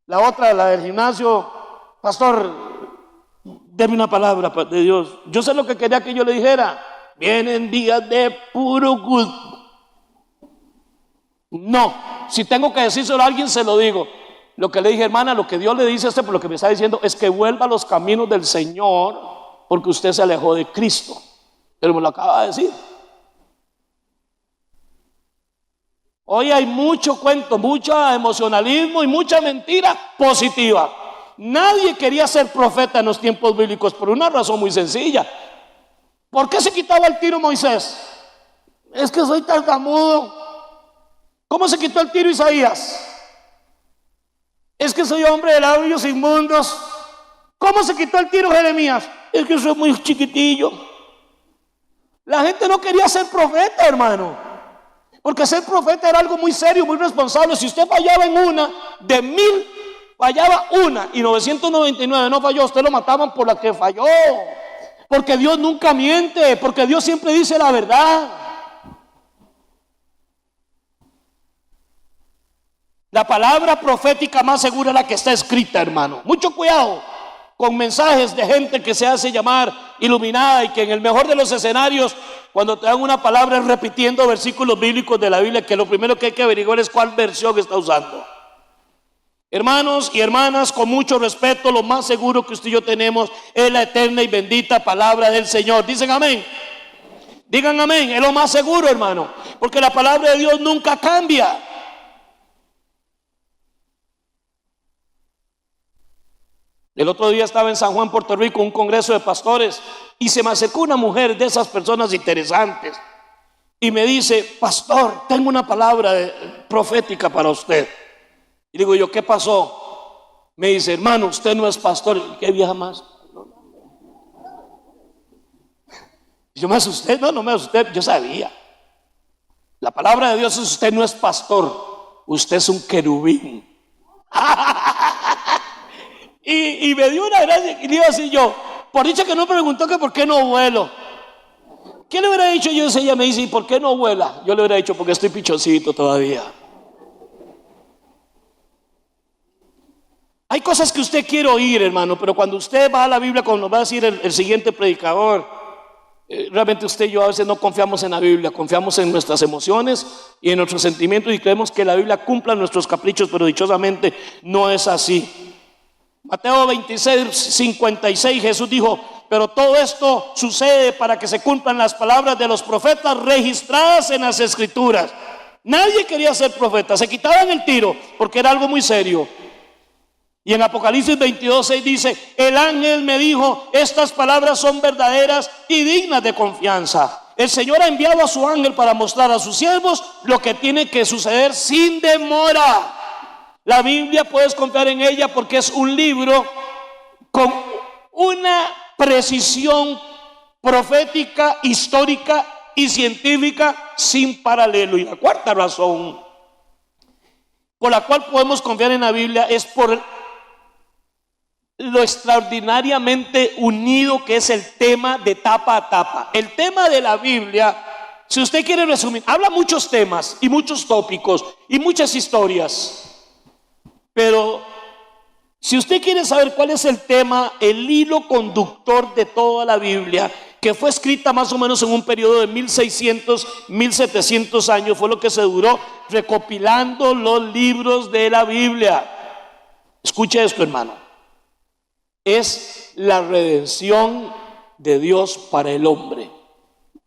La otra, la del gimnasio: pastor, deme una palabra de Dios. Yo sé lo que quería que yo le dijera: vienen días de puro gusto. No, si tengo que decírselo a alguien, se lo digo. Lo que le dije: hermana, lo que Dios le dice a usted, por lo que me está diciendo, es que vuelva a los caminos del Señor, porque usted se alejó de Cristo. Pero me lo acaba de decir. Hoy hay mucho cuento, mucho emocionalismo y mucha mentira positiva. Nadie quería ser profeta en los tiempos bíblicos por una razón muy sencilla. ¿Por qué se quitaba el tiro Moisés? Es que soy tartamudo. ¿Cómo se quitó el tiro Isaías? Es que soy hombre de labios inmundos. ¿Cómo se quitó el tiro Jeremías? Es que soy muy chiquitillo. La gente no quería ser profeta, hermano, porque ser profeta era algo muy serio, muy responsable. Si usted fallaba en una, de 1000 fallaba una y 999 no falló, usted lo mataban por la que falló. Porque Dios nunca miente, porque Dios siempre dice la verdad. La palabra profética más segura es la que está escrita, hermano. Mucho cuidado con mensajes de gente que se hace llamar iluminada y que en el mejor de los escenarios, cuando te dan una palabra, es repitiendo versículos bíblicos de la Biblia, que lo primero que hay que averiguar es cuál versión está usando. Hermanos y hermanas, con mucho respeto, lo más seguro que usted y yo tenemos es la eterna y bendita palabra del Señor. Dicen amén. Digan amén. Es lo más seguro, hermano, porque la palabra de Dios nunca cambia. El otro día estaba en San Juan, Puerto Rico, un congreso de pastores, y se me acercó una mujer de esas personas interesantes y me dice: pastor, tengo una palabra profética para usted. Y digo yo: ¿qué pasó? Me dice: hermano, usted no es pastor. ¿Qué vieja más? Yo me asusté. No me asusté, yo sabía. La palabra de Dios es: usted no es pastor, usted es un querubín. Y me dio una gracia y le iba a decir yo, por dicho que no me preguntó que por qué no vuelo. ¿Qué le hubiera dicho yo si ella me dice, ¿y por qué no vuela? Yo le hubiera dicho, porque estoy pichoncito todavía. Hay cosas que usted quiere oír, hermano, pero cuando usted va a la Biblia, como nos va a decir el siguiente predicador, realmente usted y yo a veces no confiamos en la Biblia, confiamos en nuestras emociones y en nuestros sentimientos y creemos que la Biblia cumpla nuestros caprichos, pero dichosamente no es así. Mateo 26, 56, Jesús dijo, pero todo esto sucede para que se cumplan las palabras de los profetas registradas en las Escrituras. Nadie quería ser profeta, se quitaban el tiro porque era algo muy serio. Y en Apocalipsis 22, 6 dice, el ángel me dijo, estas palabras son verdaderas y dignas de confianza. El Señor ha enviado a su ángel para mostrar a sus siervos lo que tiene que suceder sin demora. La Biblia puedes confiar en ella porque es un libro con una precisión profética, histórica y científica sin paralelo. Y la cuarta razón por la cual podemos confiar en la Biblia es por lo extraordinariamente unido que es el tema de tapa a tapa. El tema de la Biblia, si usted quiere resumir, habla muchos temas y muchos tópicos y muchas historias. Pero si usted quiere saber cuál es el tema, el hilo conductor de toda la Biblia, que fue escrita más o menos en un periodo de 1600, 1700 años, fue lo que se duró recopilando los libros de la Biblia. Escuche esto, hermano. Es la redención de Dios para el hombre.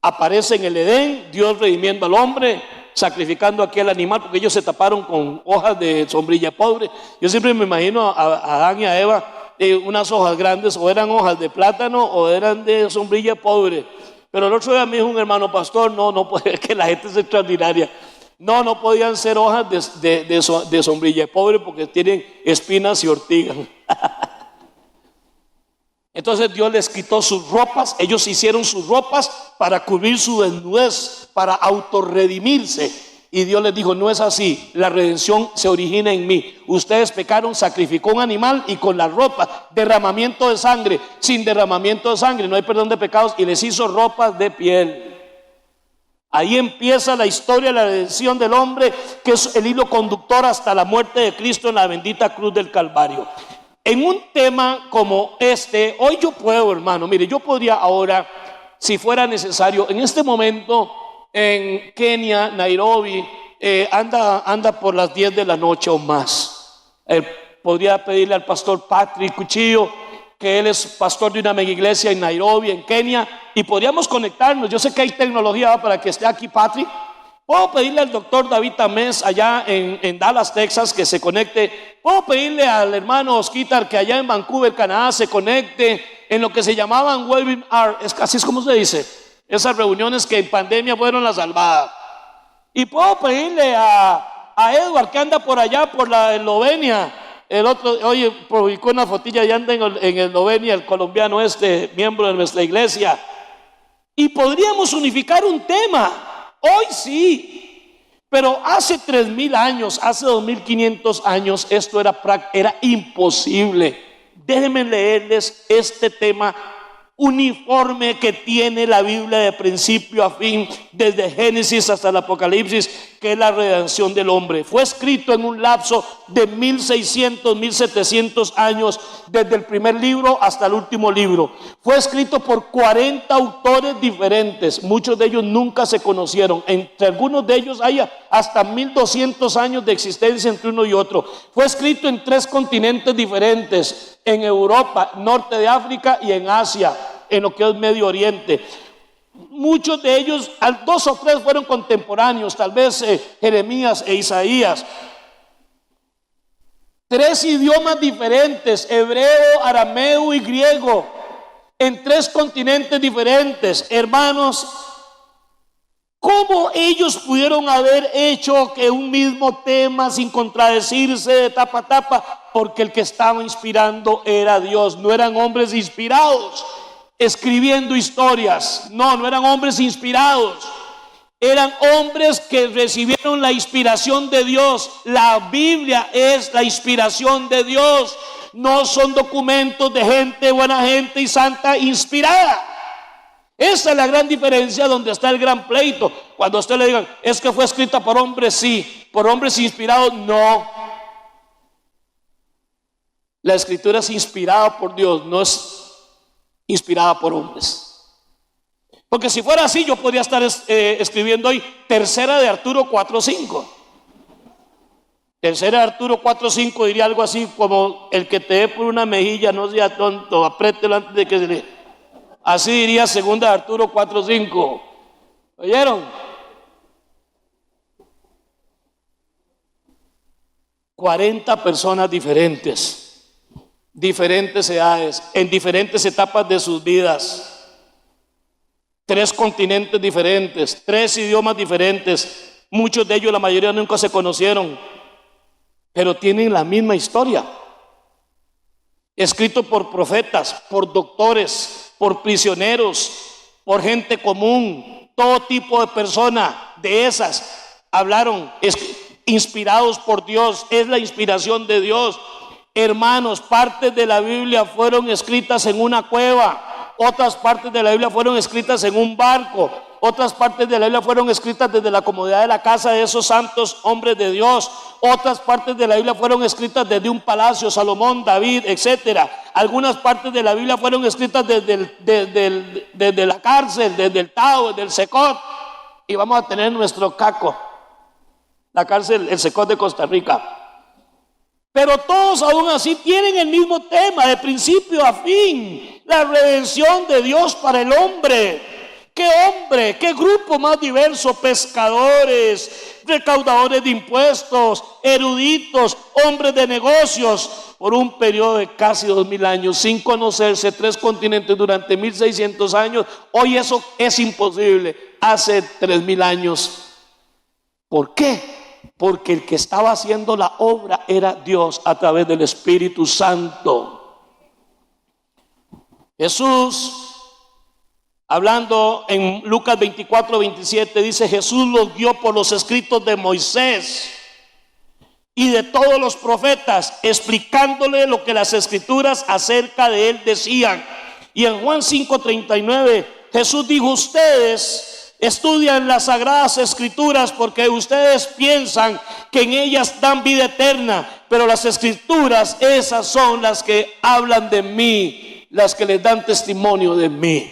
Aparece en el Edén, Dios redimiendo al hombre, sacrificando a aquel animal, porque ellos se taparon con hojas de sombrilla pobre. Yo siempre me imagino a Adán y a Eva, unas hojas grandes, o eran hojas de plátano o eran de sombrilla pobre. Pero el otro día me dijo un hermano pastor, no puede, que la gente es extraordinaria. No podían ser hojas de sombrilla pobre porque tienen espinas y ortigas. Entonces Dios les quitó sus ropas, ellos hicieron sus ropas para cubrir su desnudez, para autorredimirse. Y Dios les dijo, no es así, la redención se origina en mí. Ustedes pecaron, sacrificó un animal y con la ropa, derramamiento de sangre. Sin derramamiento de sangre no hay perdón de pecados, y les hizo ropas de piel. Ahí empieza la historia de la redención del hombre, que es el hilo conductor hasta la muerte de Cristo en la bendita cruz del Calvario. En un tema como este, hoy yo puedo, hermano, mire, yo podría ahora, si fuera necesario, en este momento en Kenia, Nairobi, anda por las 10 de la noche o más. Podría pedirle al pastor Patrick Cuchillo, que él es pastor de una mega iglesia en Nairobi, en Kenia, y podríamos conectarnos. Yo sé que hay tecnología para que esté aquí Patrick. Puedo pedirle al doctor David Tamés allá en Dallas, Texas, que se conecte. Puedo pedirle al hermano Osquitar que allá en Vancouver, Canadá, se conecte en lo que se llamaban webinar, así es como se dice, esas reuniones que en pandemia fueron la salvada. Y puedo pedirle a Edward, que anda por allá por la Eslovenia. El otro, oye, publicó una fotilla y anda en Eslovenia, el colombiano miembro de nuestra iglesia. Y podríamos unificar un tema. Hoy sí, pero hace 3000 años, hace 2500 años, esto era imposible. Déjenme leerles este tema uniforme que tiene la Biblia de principio a fin, desde Génesis hasta el Apocalipsis, que es la redención del hombre. Fue escrito en un lapso de 1600, 1700 años, desde el primer libro hasta el último libro. Fue escrito por 40 autores diferentes, muchos de ellos nunca se conocieron. Entre algunos de ellos hay hasta 1200 años de existencia entre uno y otro. Fue escrito en 3 continentes diferentes, en Europa, norte de África y en Asia, en lo que es Medio Oriente. Muchos de ellos, 2 o 3 fueron contemporáneos, tal vez Jeremías e Isaías. 3 idiomas diferentes, hebreo, arameo y griego, en 3 continentes diferentes. Hermanos, ¿cómo ellos pudieron haber hecho que un mismo tema sin contradecirse de tapa a tapa? Porque el que estaba inspirando era Dios. No eran hombres inspirados escribiendo historias. No eran hombres inspirados. Eran hombres que recibieron la inspiración de Dios. La Biblia es la inspiración de Dios. no son documentos de gente, buena gente y santa inspirada. Esa es la gran diferencia, donde está el gran pleito. Cuando a usted le digan, es que fue escrita por hombres, sí, por hombres inspirados, no. La escritura es inspirada por Dios, no es inspirada por hombres. Porque si fuera así, yo podría estar escribiendo hoy Tercera de Arturo 4:5. Tercera de Arturo 4:5 diría algo así como: el que te dé por una mejilla no sea tonto, apriételo antes de que se le... Así diría Segunda de Arturo 4:5. ¿Oyeron? 40 personas diferentes, diferentes edades, en diferentes etapas de sus vidas, 3 continentes diferentes, 3 idiomas diferentes. Muchos de ellos, la mayoría, nunca se conocieron, pero tienen la misma historia. Escrito por profetas, por doctores, por prisioneros, por gente común, todo tipo de persona de esas hablaron, inspirados por Dios. Es la inspiración de Dios. Hermanos, partes de la Biblia fueron escritas en una cueva, otras partes de la Biblia fueron escritas en un barco, otras partes de la Biblia fueron escritas desde la comodidad de la casa de esos santos hombres de Dios, otras partes de la Biblia fueron escritas desde un palacio, Salomón, David, etcétera. Algunas partes de la Biblia fueron escritas desde la cárcel, desde el Tao, desde el Secot. Y vamos a tener nuestro Caco, la cárcel, el Secot de Costa Rica. Pero todos aún así tienen el mismo tema, de principio a fin: la redención de Dios para el hombre. ¿Qué hombre? ¿Qué grupo más diverso? Pescadores, recaudadores de impuestos, eruditos, hombres de negocios, por un periodo de casi 2000 años, sin conocerse, 3 continentes durante 1600 años. Hoy eso es imposible, hace 3000 años. ¿Por qué? Porque el que estaba haciendo la obra era Dios a través del Espíritu Santo. Jesús, hablando en Lucas 24:27, dice: Jesús los guió por los escritos de Moisés y de todos los profetas, explicándole lo que las escrituras acerca de él decían. Y en Juan 5:39 Jesús dijo: ustedes estudian las sagradas escrituras porque ustedes piensan que en ellas dan vida eterna, pero las escrituras, esas son las que hablan de mí, las que les dan testimonio de mí.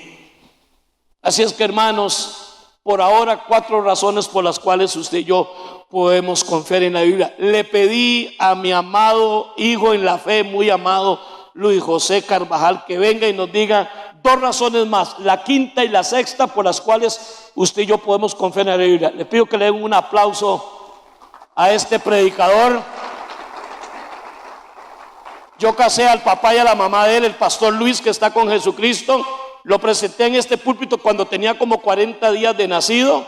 Así es que, hermanos, por ahora 4 razones por las cuales usted y yo podemos confiar en la Biblia. Le pedí a mi amado hijo en la fe, muy amado Luis José Carvajal, que venga y nos diga 2 razones más, la quinta y la sexta, por las cuales usted y yo podemos confiar en la Biblia. Le pido que le den un aplauso a este predicador. Yo casé al papá y a la mamá de él, el pastor Luis, que está con Jesucristo. Lo presenté en este púlpito cuando tenía como 40 días de nacido.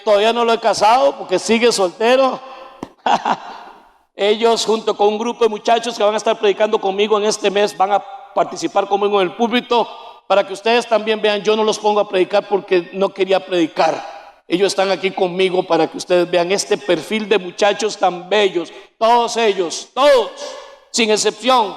Todavía no lo he casado porque sigue soltero. Ellos, junto con un grupo de muchachos que van a estar predicando conmigo en este mes, van a participar conmigo en el púlpito, para que ustedes también vean. Yo no los pongo a predicar porque no quería predicar. Ellos están aquí conmigo para que ustedes vean este perfil de muchachos tan bellos. Todos ellos, todos, sin excepción,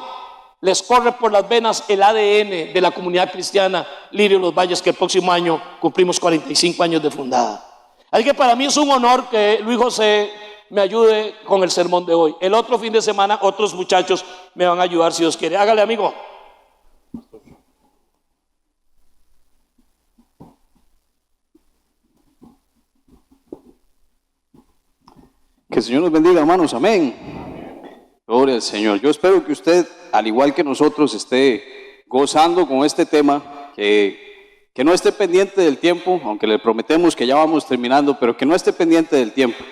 les corre por las venas el ADN de la comunidad cristiana Lirio Los Valles, que el próximo año cumplimos 45 años de fundada. Así que para mí es un honor que Luis José me ayude con el sermón de hoy. El otro fin de semana otros muchachos me van a ayudar, si Dios quiere. Hágale, amigo. Que el Señor nos bendiga, hermanos, amén. Gloria al Señor. Yo espero que usted, al igual que nosotros, esté gozando con este tema, que no esté pendiente del tiempo, aunque le prometemos que ya vamos terminando, pero que no esté pendiente del tiempo.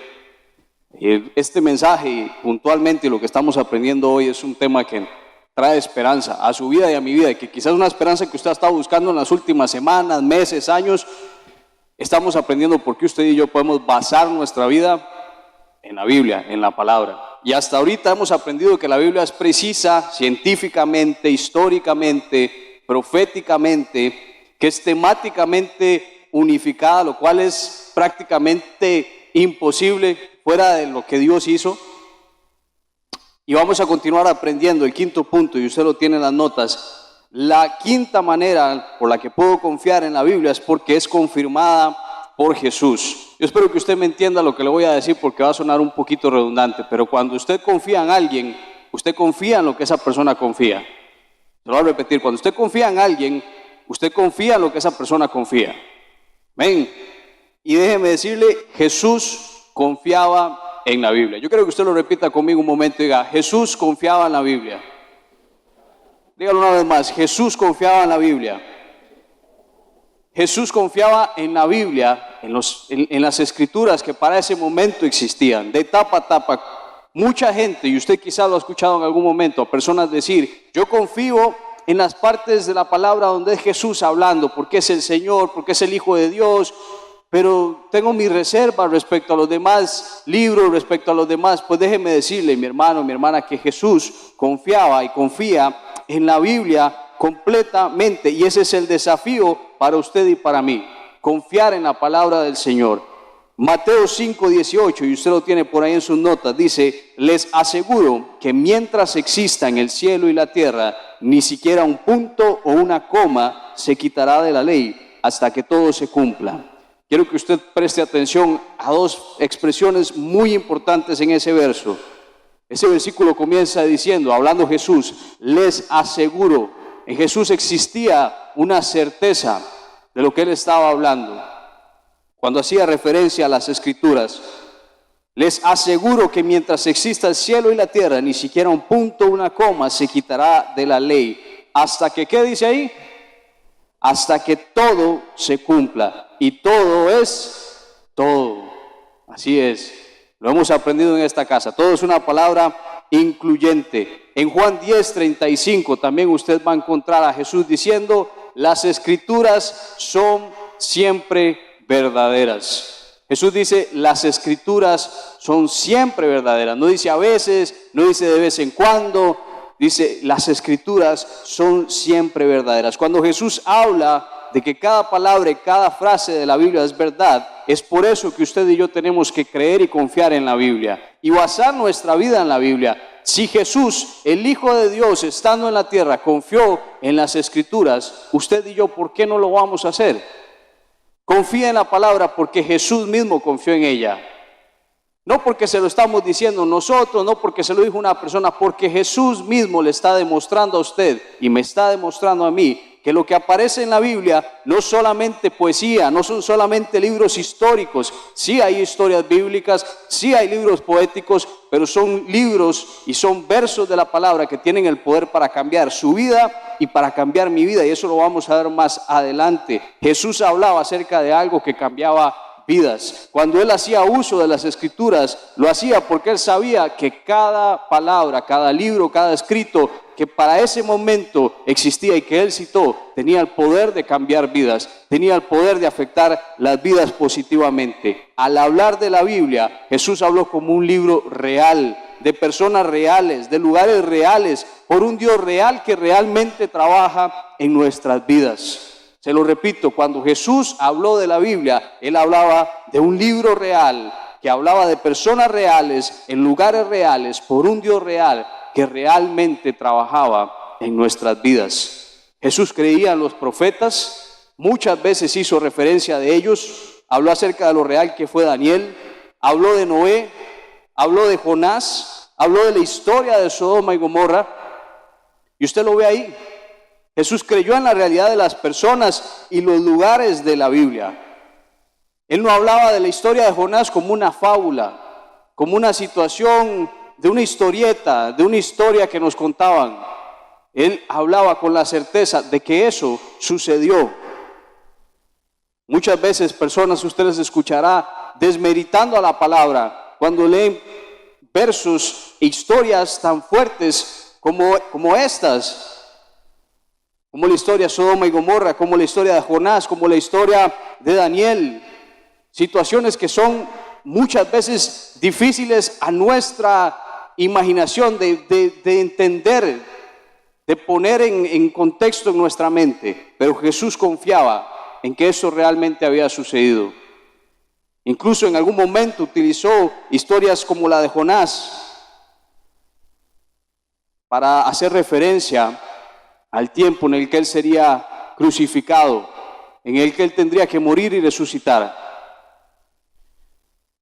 Este mensaje, puntualmente, lo que estamos aprendiendo hoy, es un tema que trae esperanza a su vida y a mi vida, y que quizás una esperanza que usted ha estado buscando en las últimas semanas, meses, años. Estamos aprendiendo por qué usted y yo podemos basar nuestra vida en la Biblia, en la palabra. Y hasta ahorita hemos aprendido que la Biblia es precisa científicamente, históricamente, proféticamente, que es temáticamente unificada, lo cual es prácticamente imposible fuera de lo que Dios hizo. Y vamos a continuar aprendiendo el quinto punto, y usted lo tiene en las notas. La quinta manera por la que puedo confiar en la Biblia es porque es confirmada por Jesús. Yo espero que usted me entienda lo que le voy a decir, porque va a sonar un poquito redundante, pero cuando usted confía en alguien, usted confía en lo que esa persona confía. Se lo voy a repetir: cuando usted confía en alguien, usted confía en lo que esa persona confía. Ven, y déjeme decirle, Jesús confiaba en la Biblia. Yo quiero que usted lo repita conmigo un momento y diga: Jesús confiaba en la Biblia. Dígalo una vez más: Jesús confiaba en la Biblia. Jesús confiaba en la Biblia, en las escrituras que para ese momento existían, de tapa a tapa. Mucha gente, y usted quizás lo ha escuchado en algún momento, a personas decir: yo confío en las partes de la palabra donde es Jesús hablando, porque es el Señor, porque es el Hijo de Dios, pero tengo mis reservas respecto a los demás libros, respecto a los demás. Pues déjeme decirle, mi hermano, mi hermana, que Jesús confiaba y confía en la Biblia completamente, y ese es el desafío para usted y para mí, confiar en la palabra del Señor. Mateo 5:18, y usted lo tiene por ahí en sus notas, dice: les aseguro que mientras existan el cielo y la tierra, ni siquiera un punto o una coma se quitará de la ley hasta que todo se cumpla. Quiero que usted preste atención a dos expresiones muy importantes en ese verso. Ese versículo comienza diciendo, hablando Jesús: les aseguro. En Jesús existía una certeza de lo que él estaba hablando cuando hacía referencia a las escrituras. Les aseguro que mientras exista el cielo y la tierra, ni siquiera un punto o una coma se quitará de la ley. Hasta que, ¿qué dice ahí? Hasta que todo se cumpla. Y todo es todo. Así es. Lo hemos aprendido en esta casa. Todo es una palabra incluyente. En Juan 10:35 también usted va a encontrar a Jesús diciendo: las escrituras son siempre verdaderas. Jesús dice: las escrituras son siempre verdaderas. No dice a veces, no dice de vez en cuando, dice: las escrituras son siempre verdaderas. Cuando Jesús habla de que cada palabra y cada frase de la Biblia es verdad, es por eso que usted y yo tenemos que creer y confiar en la Biblia y basar nuestra vida en la Biblia. Si Jesús, el Hijo de Dios, estando en la tierra, confió en las escrituras, usted y yo, ¿por qué no lo vamos a hacer? Confía en la palabra porque Jesús mismo confió en ella. No porque se lo estamos diciendo nosotros, no porque se lo dijo una persona, porque Jesús mismo le está demostrando a usted y me está demostrando a mí que lo que aparece en la Biblia no es solamente poesía, no son solamente libros históricos. Sí hay historias bíblicas, sí hay libros poéticos, pero son libros y son versos de la palabra que tienen el poder para cambiar su vida y para cambiar mi vida, y eso lo vamos a ver más adelante. Jesús hablaba acerca de algo que cambiaba vidas. Cuando él hacía uso de las escrituras, lo hacía porque él sabía que cada palabra, cada libro, cada escrito que para ese momento existía y que él citó, tenía el poder de cambiar vidas, tenía el poder de afectar las vidas positivamente. Al hablar de la Biblia, Jesús habló como un libro real, de personas reales, de lugares reales, por un Dios real que realmente trabaja en nuestras vidas. Se lo repito, cuando Jesús habló de la Biblia, él hablaba de un libro real, que hablaba de personas reales, en lugares reales, por un Dios real, que realmente trabajaba en nuestras vidas. Jesús creía en los profetas, muchas veces hizo referencia de ellos, habló acerca de lo real que fue Daniel, habló de Noé, habló de Jonás, habló de la historia de Sodoma y Gomorra, y usted lo ve ahí. Jesús creyó en la realidad de las personas y los lugares de la Biblia. Él no hablaba de la historia de Jonás como una fábula, como una situación de una historieta, de una historia que nos contaban. Él hablaba con la certeza de que eso sucedió. Muchas veces personas, usted les escuchará desmeritando a la palabra cuando leen versos e historias tan fuertes como estas, como la historia de Sodoma y Gomorra, como la historia de Jonás, como la historia de Daniel. Situaciones que son muchas veces difíciles a nuestra imaginación de entender, de poner en contexto en nuestra mente. Pero Jesús confiaba en que eso realmente había sucedido. Incluso en algún momento utilizó historias como la de Jonás. para hacer referencia al tiempo en el que Él sería crucificado, en el que Él tendría que morir y resucitar.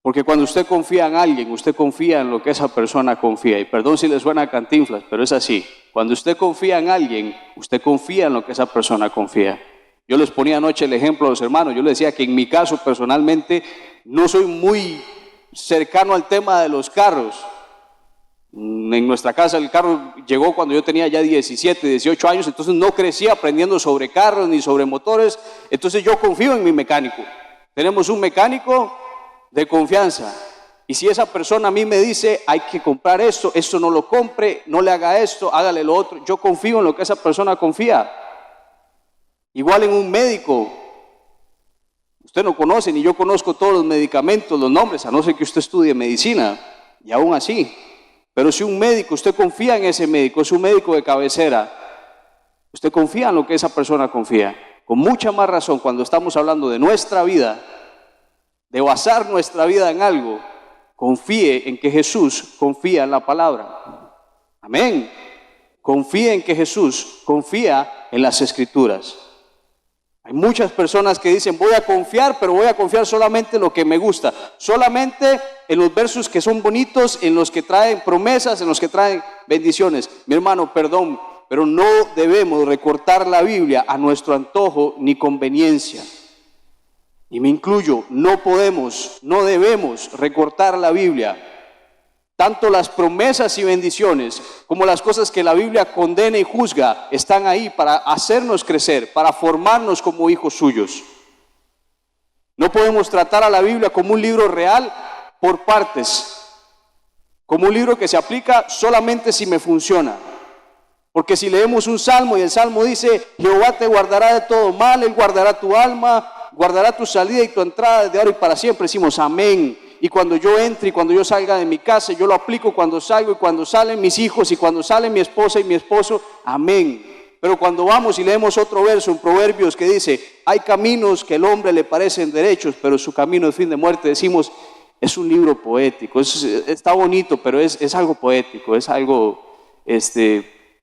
Porque cuando usted confía en alguien, usted confía en lo que esa persona confía. Y perdón si le suena a Cantinflas, pero es así. Cuando usted confía en alguien, usted confía en lo que esa persona confía. Yo les ponía anoche el ejemplo a los hermanos. Yo les decía que en mi caso personalmente no soy muy cercano al tema de los carros. En nuestra casa el carro llegó cuando yo tenía ya 17, 18 años, entonces no crecí aprendiendo sobre carros ni sobre motores. Entonces yo confío en mi mecánico. Tenemos un mecánico de confianza. Y si esa persona a mí me dice, hay que comprar esto, esto no lo compre, no le haga esto, hágale lo otro, yo confío en lo que esa persona confía. Igual en un médico. Usted no conoce, ni yo conozco todos los medicamentos, los nombres, a no ser que usted estudie medicina, y aún así. Pero si un médico, usted confía en ese médico, es un médico de cabecera, usted confía en lo que esa persona confía. Con mucha más razón, cuando estamos hablando de nuestra vida, de basar nuestra vida en algo, confíe en que Jesús confía en la palabra. Amén. Confíe en que Jesús confía en las Escrituras. Hay muchas personas que dicen, voy a confiar, pero voy a confiar solamente en lo que me gusta, solamente en los versos que son bonitos, en los que traen promesas, en los que traen bendiciones. Mi hermano, perdón, pero no debemos recortar la Biblia a nuestro antojo ni conveniencia. Y me incluyo, no podemos, no debemos recortar la Biblia. Tanto las promesas y bendiciones como las cosas que la Biblia condena y juzga están ahí para hacernos crecer, para formarnos como hijos suyos. No podemos tratar a la Biblia como un libro real por partes, como un libro que se aplica solamente si me funciona. Porque si leemos un salmo y el salmo dice, Jehová te guardará de todo mal, Él guardará tu alma, guardará tu salida y tu entrada desde ahora y para siempre, decimos amén. Y cuando yo entre y cuando yo salga de mi casa, yo lo aplico cuando salgo y cuando salen mis hijos y cuando salen mi esposa y mi esposo, amén. Pero cuando vamos y leemos otro verso en Proverbios que dice, hay caminos que al hombre le parecen derechos, pero su camino es fin de muerte, decimos, es un libro poético, está bonito, pero es algo poético, es algo,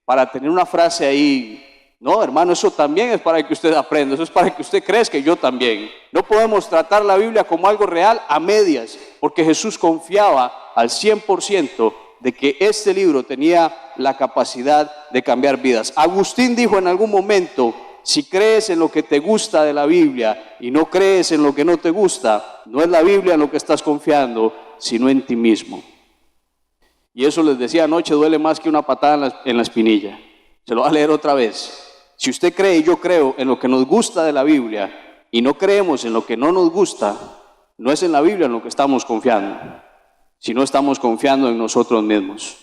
para tener una frase ahí. No, hermano, eso también es para que usted aprenda, eso es para que usted crezca y yo también. No podemos tratar la Biblia como algo real a medias, porque Jesús confiaba al 100% de que este libro tenía la capacidad de cambiar vidas. Agustín dijo en algún momento, si crees en lo que te gusta de la Biblia y no crees en lo que no te gusta, no es la Biblia en lo que estás confiando, sino en ti mismo. Y eso les decía anoche, duele más que una patada en la espinilla. Se lo voy a leer otra vez. Si usted cree y yo creo en lo que nos gusta de la Biblia y no creemos en lo que no nos gusta, no es en la Biblia en lo que estamos confiando, sino estamos confiando en nosotros mismos.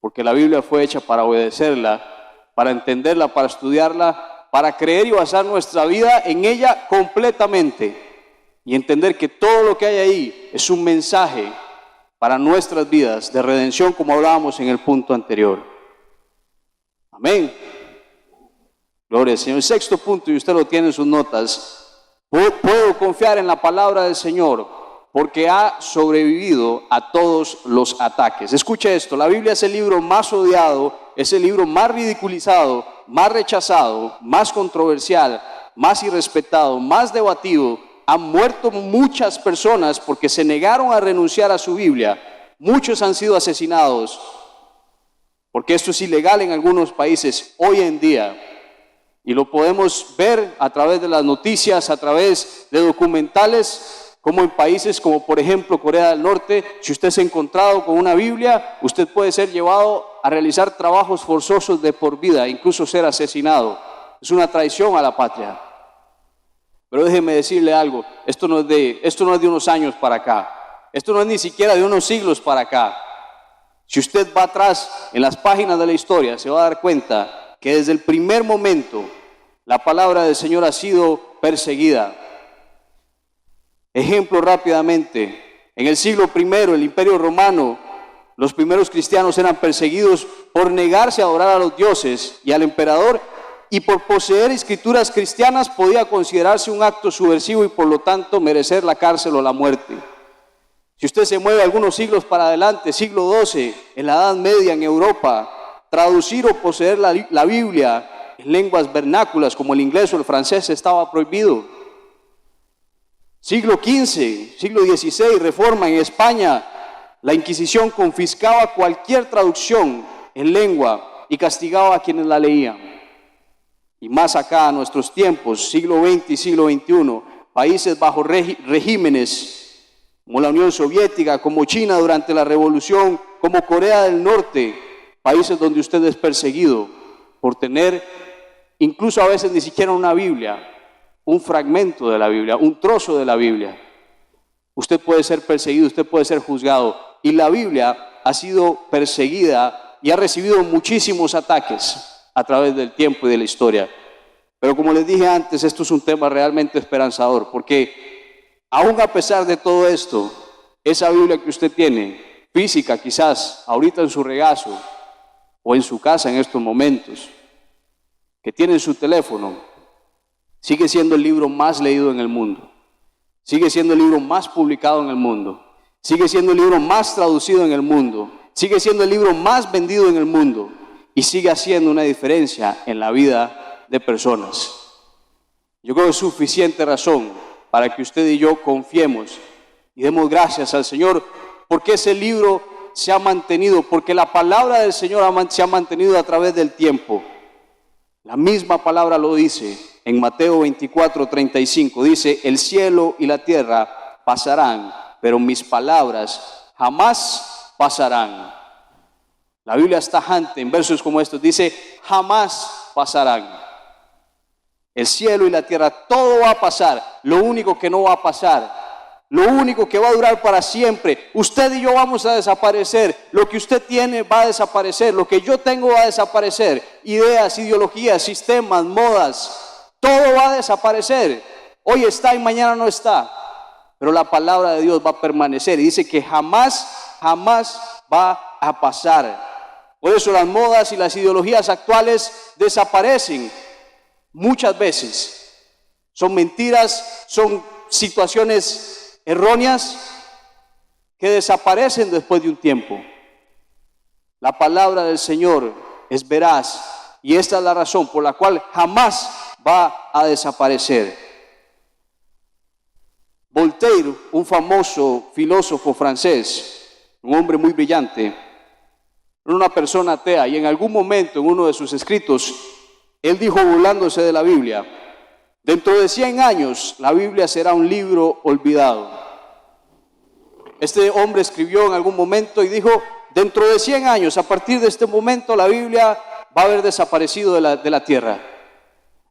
Porque la Biblia fue hecha para obedecerla, para entenderla, para estudiarla, para creer y basar nuestra vida en ella completamente y entender que todo lo que hay ahí es un mensaje para nuestras vidas de redención, como hablábamos en el punto anterior. Amén. Gloria al Señor. El sexto punto, y usted lo tiene en sus notas, puedo confiar en la palabra del Señor porque ha sobrevivido a todos los ataques. Escuche esto, la Biblia es el libro más odiado, es el libro más ridiculizado, más rechazado, más controversial, más irrespetado, más debatido. Han muerto muchas personas porque se negaron a renunciar a su Biblia. Muchos han sido asesinados porque esto es ilegal en algunos países hoy en día. Y lo podemos ver a través de las noticias, a través de documentales, como en países como por ejemplo Corea del Norte. Si usted se ha encontrado con una Biblia, usted puede ser llevado a realizar trabajos forzosos de por vida, incluso ser asesinado. Es una traición a la patria. Pero déjeme decirle algo, esto no es de unos años para acá, esto no es ni siquiera de unos siglos para acá. Si usted va atrás en las páginas de la historia, se va a dar cuenta que desde el primer momento la palabra del Señor ha sido perseguida. Ejemplo rápidamente, en el siglo I, el Imperio Romano, los primeros cristianos eran perseguidos por negarse a adorar a los dioses y al emperador, y por poseer escrituras cristianas podía considerarse un acto subversivo y por lo tanto merecer la cárcel o la muerte. Si usted se mueve algunos siglos para adelante, siglo XII, en la Edad Media en Europa, traducir o poseer la Biblia en lenguas vernáculas como el inglés o el francés estaba prohibido. Siglo XV, siglo XVI, Reforma en España, la Inquisición confiscaba cualquier traducción en lengua y castigaba a quienes la leían. Y más acá, a nuestros tiempos, siglo XX y siglo XXI, países bajo regímenes como la Unión Soviética, como China durante la Revolución, como Corea del Norte, países donde usted es perseguido por tener, incluso a veces ni siquiera una Biblia, un fragmento de la Biblia, un trozo de la Biblia. Usted puede ser perseguido, usted puede ser juzgado. Y la Biblia ha sido perseguida y ha recibido muchísimos ataques a través del tiempo y de la historia. Pero como les dije antes, esto es un tema realmente esperanzador, porque aún a pesar de todo esto, esa Biblia que usted tiene, física quizás, ahorita en su regazo o en su casa en estos momentos, que tiene en su teléfono, sigue siendo el libro más leído en el mundo, sigue siendo el libro más publicado en el mundo, sigue siendo el libro más traducido en el mundo, sigue siendo el libro más vendido en el mundo y sigue haciendo una diferencia en la vida de personas. Yo creo que es suficiente razón para que usted y yo confiemos y demos gracias al Señor porque ese libro se ha mantenido, porque la palabra del Señor se ha mantenido a través del tiempo. La misma palabra lo dice en Mateo 24:35, dice: el cielo y la tierra pasarán, pero mis palabras jamás pasarán. La Biblia es tajante en versos como estos, dice: jamás pasarán. El cielo y la tierra, todo va a pasar. Lo único que no va a pasar, lo único que va a durar para siempre, usted y yo vamos a desaparecer. Lo que usted tiene va a desaparecer, lo que yo tengo va a desaparecer. Ideas, ideologías, sistemas, modas, todo va a desaparecer. Hoy está y mañana no está, pero la palabra de Dios va a permanecer y dice que jamás, jamás va a pasar. Por eso las modas y las ideologías actuales desaparecen muchas veces. Son mentiras, son situaciones erróneas que desaparecen después de un tiempo. La palabra del Señor es veraz y esta es la razón por la cual jamás va a desaparecer. Voltaire, un famoso filósofo francés, un hombre muy brillante, era una persona atea y en algún momento en uno de sus escritos él dijo, burlándose de la Biblia: dentro de 100 años la Biblia será un libro olvidado. Este hombre escribió en algún momento y dijo: dentro de 100 años, a partir de este momento, la Biblia va a haber desaparecido de la tierra.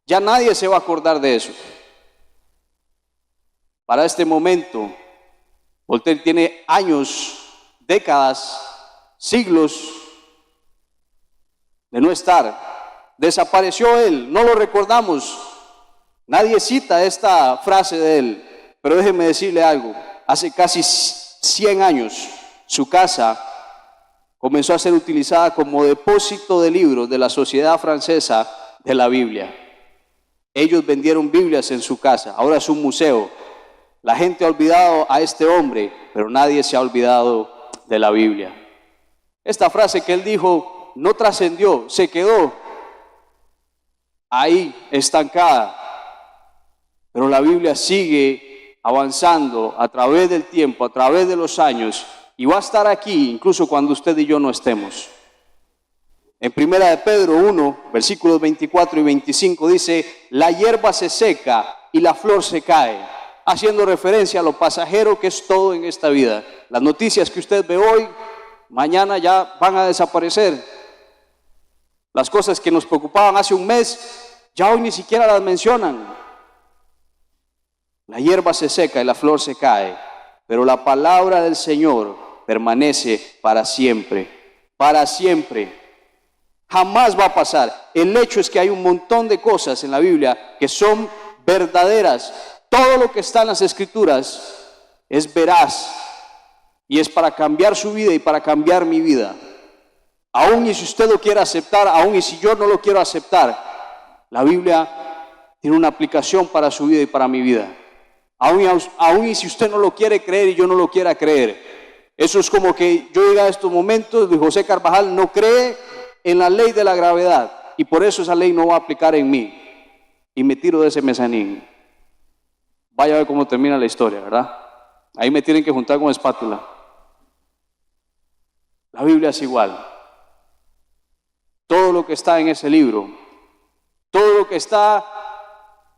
Ya nadie se va a acordar de eso. Para este momento, Voltaire tiene años, décadas, siglos de no estar. Desapareció él, no lo recordamos. Nadie cita esta frase de él, pero déjeme decirle algo. Hace casi 100 años, su casa comenzó a ser utilizada como depósito de libros de la Sociedad Francesa de la Biblia. Ellos vendieron Biblias en su casa, ahora es un museo. La gente ha olvidado a este hombre, pero nadie se ha olvidado de la Biblia. Esta frase que él dijo no trascendió, se quedó ahí estancada. Pero la Biblia sigue avanzando a través del tiempo, a través de los años, y va a estar aquí incluso cuando usted y yo no estemos. En 1 de Pedro 1, versículos 24 y 25 dice: la hierba se seca y la flor se cae, haciendo referencia a lo pasajero que es todo en esta vida. Las noticias que usted ve hoy, mañana ya van a desaparecer. Las cosas que nos preocupaban hace un mes, ya hoy ni siquiera las mencionan. La hierba se seca y la flor se cae, pero la palabra del Señor permanece para siempre, para siempre. Jamás va a pasar. El hecho es que hay un montón de cosas en la Biblia que son verdaderas. Todo lo que está en las Escrituras es veraz y es para cambiar su vida y para cambiar mi vida. Aún y si usted lo quiere aceptar, aún y si yo no lo quiero aceptar, la Biblia tiene una aplicación para su vida y para mi vida. Aún y si usted no lo quiere creer y yo no lo quiera creer. Eso es como que yo diga a estos momentos, Luis José Carvajal no cree en la ley de la gravedad y por eso esa ley no va a aplicar en mí y me tiro de ese mezanín. Vaya a ver cómo termina la historia, ¿verdad? Ahí me tienen que juntar con espátula. La Biblia es igual. Todo lo que está en ese libro, todo lo que está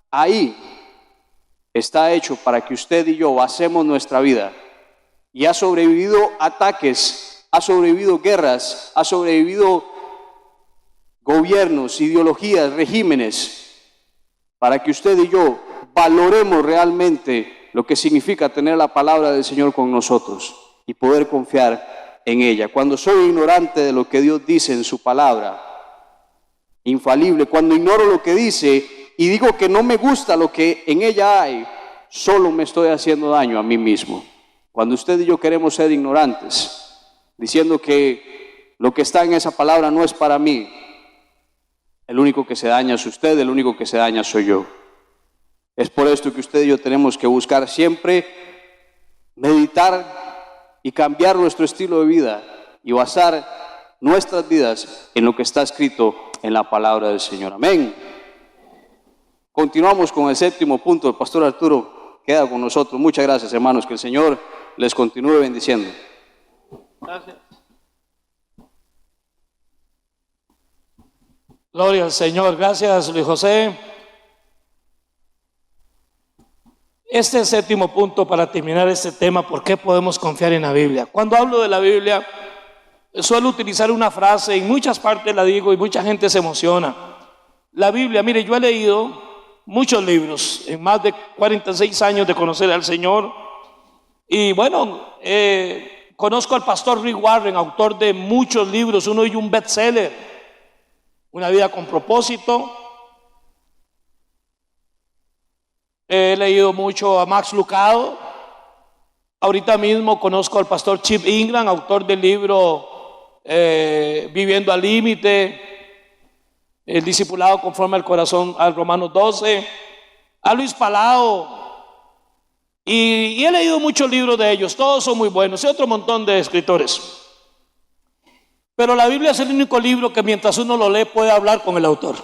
ahí, está hecho para que usted y yo basemos nuestra vida. Y ha sobrevivido ataques, ha sobrevivido guerras, ha sobrevivido gobiernos, ideologías, regímenes, para que usted y yo valoremos realmente lo que significa tener la palabra del Señor con nosotros y poder confiar en ella. Cuando soy ignorante de lo que Dios dice en su palabra, infalible, cuando ignoro lo que dice y digo que no me gusta lo que en ella hay, solo me estoy haciendo daño a mí mismo. Cuando usted y yo queremos ser ignorantes, diciendo que lo que está en esa palabra no es para mí, el único que se daña es usted, el único que se daña soy yo. Es por esto que usted y yo tenemos que buscar siempre meditar y cambiar nuestro estilo de vida y basar nuestras vidas en lo que está escrito en la palabra del Señor. Amén. Continuamos con el séptimo punto. El pastor Arturo queda con nosotros. Muchas gracias, hermanos. Que el Señor les continúe bendiciendo. Gracias. Gloria al Señor. Gracias, Luis José. Este es el séptimo punto para terminar este tema. ¿Por qué podemos confiar en la Biblia? Cuando hablo de la Biblia, suelo utilizar una frase, en muchas partes la digo y mucha gente se emociona. La Biblia, mire, yo he leído muchos libros en más de 46 años de conocer al Señor. Y bueno, conozco al pastor Rick Warren, autor de muchos libros, uno y un bestseller, Una vida con propósito. He leído mucho a Max Lucado. Ahorita mismo conozco al pastor Chip Ingram, autor del libro Viviendo al Límite, el discipulado conforme al corazón, al Romanos 12, a Luis Palao, y he leído muchos libros de ellos, todos son muy buenos, y otro montón de escritores. Pero la Biblia es el único libro que mientras uno lo lee puede hablar con el autor.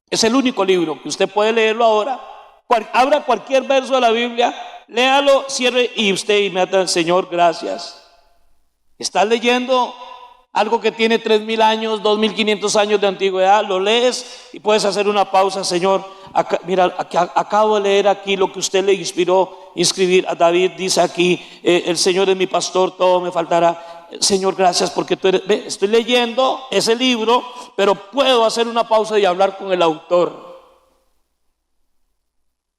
Es el único libro que usted puede leerlo ahora, abra cualquier verso de la Biblia, léalo, cierre y usted inmediatamente, Señor, gracias. Estás leyendo algo que tiene 3,000 años, 2,500 años de antigüedad, lo lees y puedes hacer una pausa. Señor, mira, acabo de leer aquí lo que usted le inspiró escribir a David. Dice aquí, el Señor es mi pastor, todo me faltará. Señor, gracias porque tú eres. Estoy leyendo ese libro, pero puedo hacer una pausa y hablar con el autor.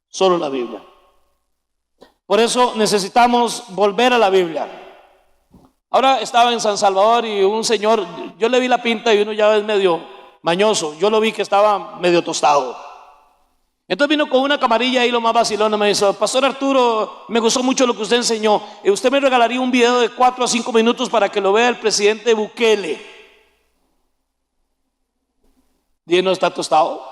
Solo la Biblia. Por eso necesitamos volver a la Biblia. Ahora estaba en San Salvador y un señor, yo le vi la pinta y uno ya es medio mañoso, yo lo vi que estaba medio tostado. Entonces vino con una camarilla ahí lo más vacilón, me dice, pastor Arturo, me gustó mucho lo que usted enseñó, usted me regalaría un video de 4 a 5 minutos para que lo vea el presidente Bukele. Y no está tostado.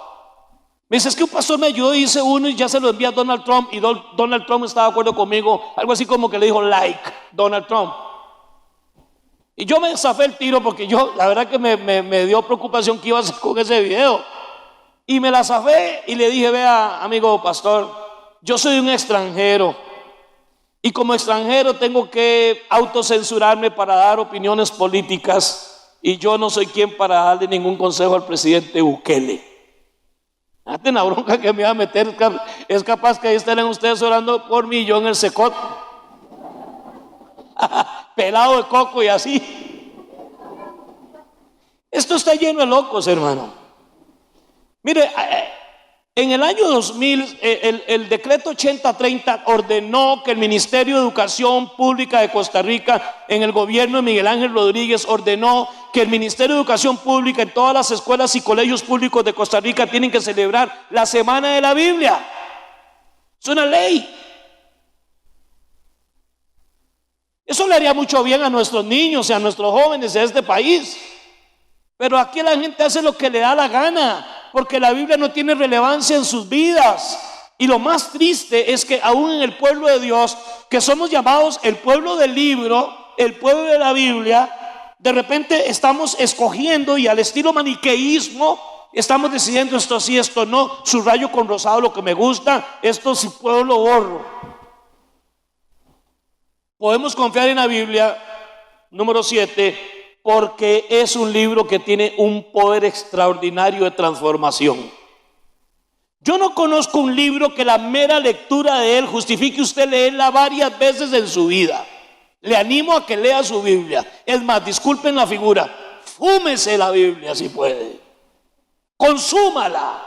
Me dice, es que un pastor me ayudó y hice uno y ya se lo envié a Donald Trump, y Donald Trump estaba de acuerdo conmigo, algo así como que le dijo like Donald Trump. Y yo me zafé el tiro porque yo, la verdad que me dio preocupación qué iba a hacer con ese video. Y me la zafé y le dije, vea, amigo pastor, yo soy un extranjero. Y como extranjero tengo que autocensurarme para dar opiniones políticas. Y yo no soy quien para darle ningún consejo al presidente Bukele. Fíjate la bronca que me iba a meter. Es capaz que ahí estén ustedes orando por mí, yo en el secot. Pelado de coco y así. Esto está lleno de locos, hermano. Mire, en el año 2000 el decreto 8030 ordenó que el Ministerio de Educación Pública de Costa Rica, en el gobierno de Miguel Ángel Rodríguez, ordenó que el Ministerio de Educación Pública en todas las escuelas y colegios públicos de Costa Rica tienen que celebrar la Semana de la Biblia. Es una ley. Eso le haría mucho bien a nuestros niños y a nuestros jóvenes de este país. Pero aquí la gente hace lo que le da la gana, porque la Biblia no tiene relevancia en sus vidas. Y lo más triste es que aún en el pueblo de Dios, que somos llamados el pueblo del libro, el pueblo de la Biblia, De repente estamos escogiendo y al estilo maniqueísmo estamos decidiendo esto sí, esto no, subrayo con rosado lo que me gusta, esto si puedo lo borro. Podemos confiar en la Biblia, número 7, porque es un libro que tiene un poder extraordinario de transformación. Yo no conozco un libro que la mera lectura de él justifique usted leerla varias veces en su vida. Le animo a que lea su Biblia. Es más, disculpen la figura, fúmese la Biblia si puede. Consúmala.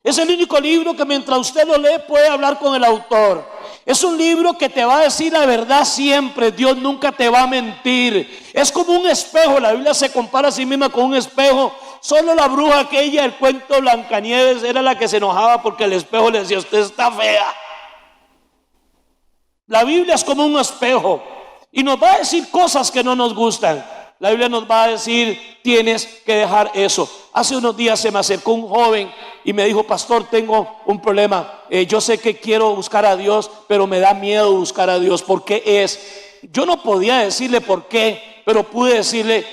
Es el único libro que mientras usted lo lee puede hablar con el autor. Es un libro que te va a decir la verdad siempre. Dios nunca te va a mentir. Es como un espejo. La Biblia se compara a sí misma con un espejo. Solo la bruja aquella del cuento Blancanieves era la que se enojaba porque el espejo le decía: usted está fea. La Biblia es como un espejo y nos va a decir cosas que no nos gustan. La Biblia nos va a decir: tienes que dejar eso. Hace unos días se me acercó un joven y me dijo: pastor, tengo un problema. Yo sé que quiero buscar a Dios, pero me da miedo buscar a Dios. ¿Por qué es? Yo no podía decirle por qué, pero pude decirle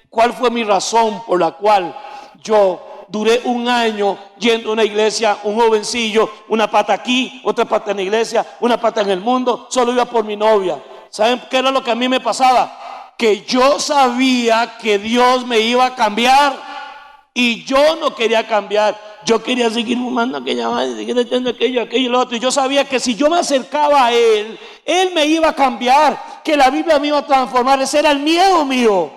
cuál fue mi razón por la cual yo duré un año yendo a una iglesia, un jovencillo, una pata aquí, otra pata en la iglesia, una pata en el mundo. Solo iba por mi novia. ¿Saben qué era lo que a mí me pasaba? Que yo sabía que Dios me iba a cambiar y yo no quería cambiar. Yo quería seguir fumando aquella vaina, seguir echando aquello y lo otro. Y yo sabía que si yo me acercaba a Él, Él me iba a cambiar, que la Biblia me iba a transformar. Ese era el miedo mío.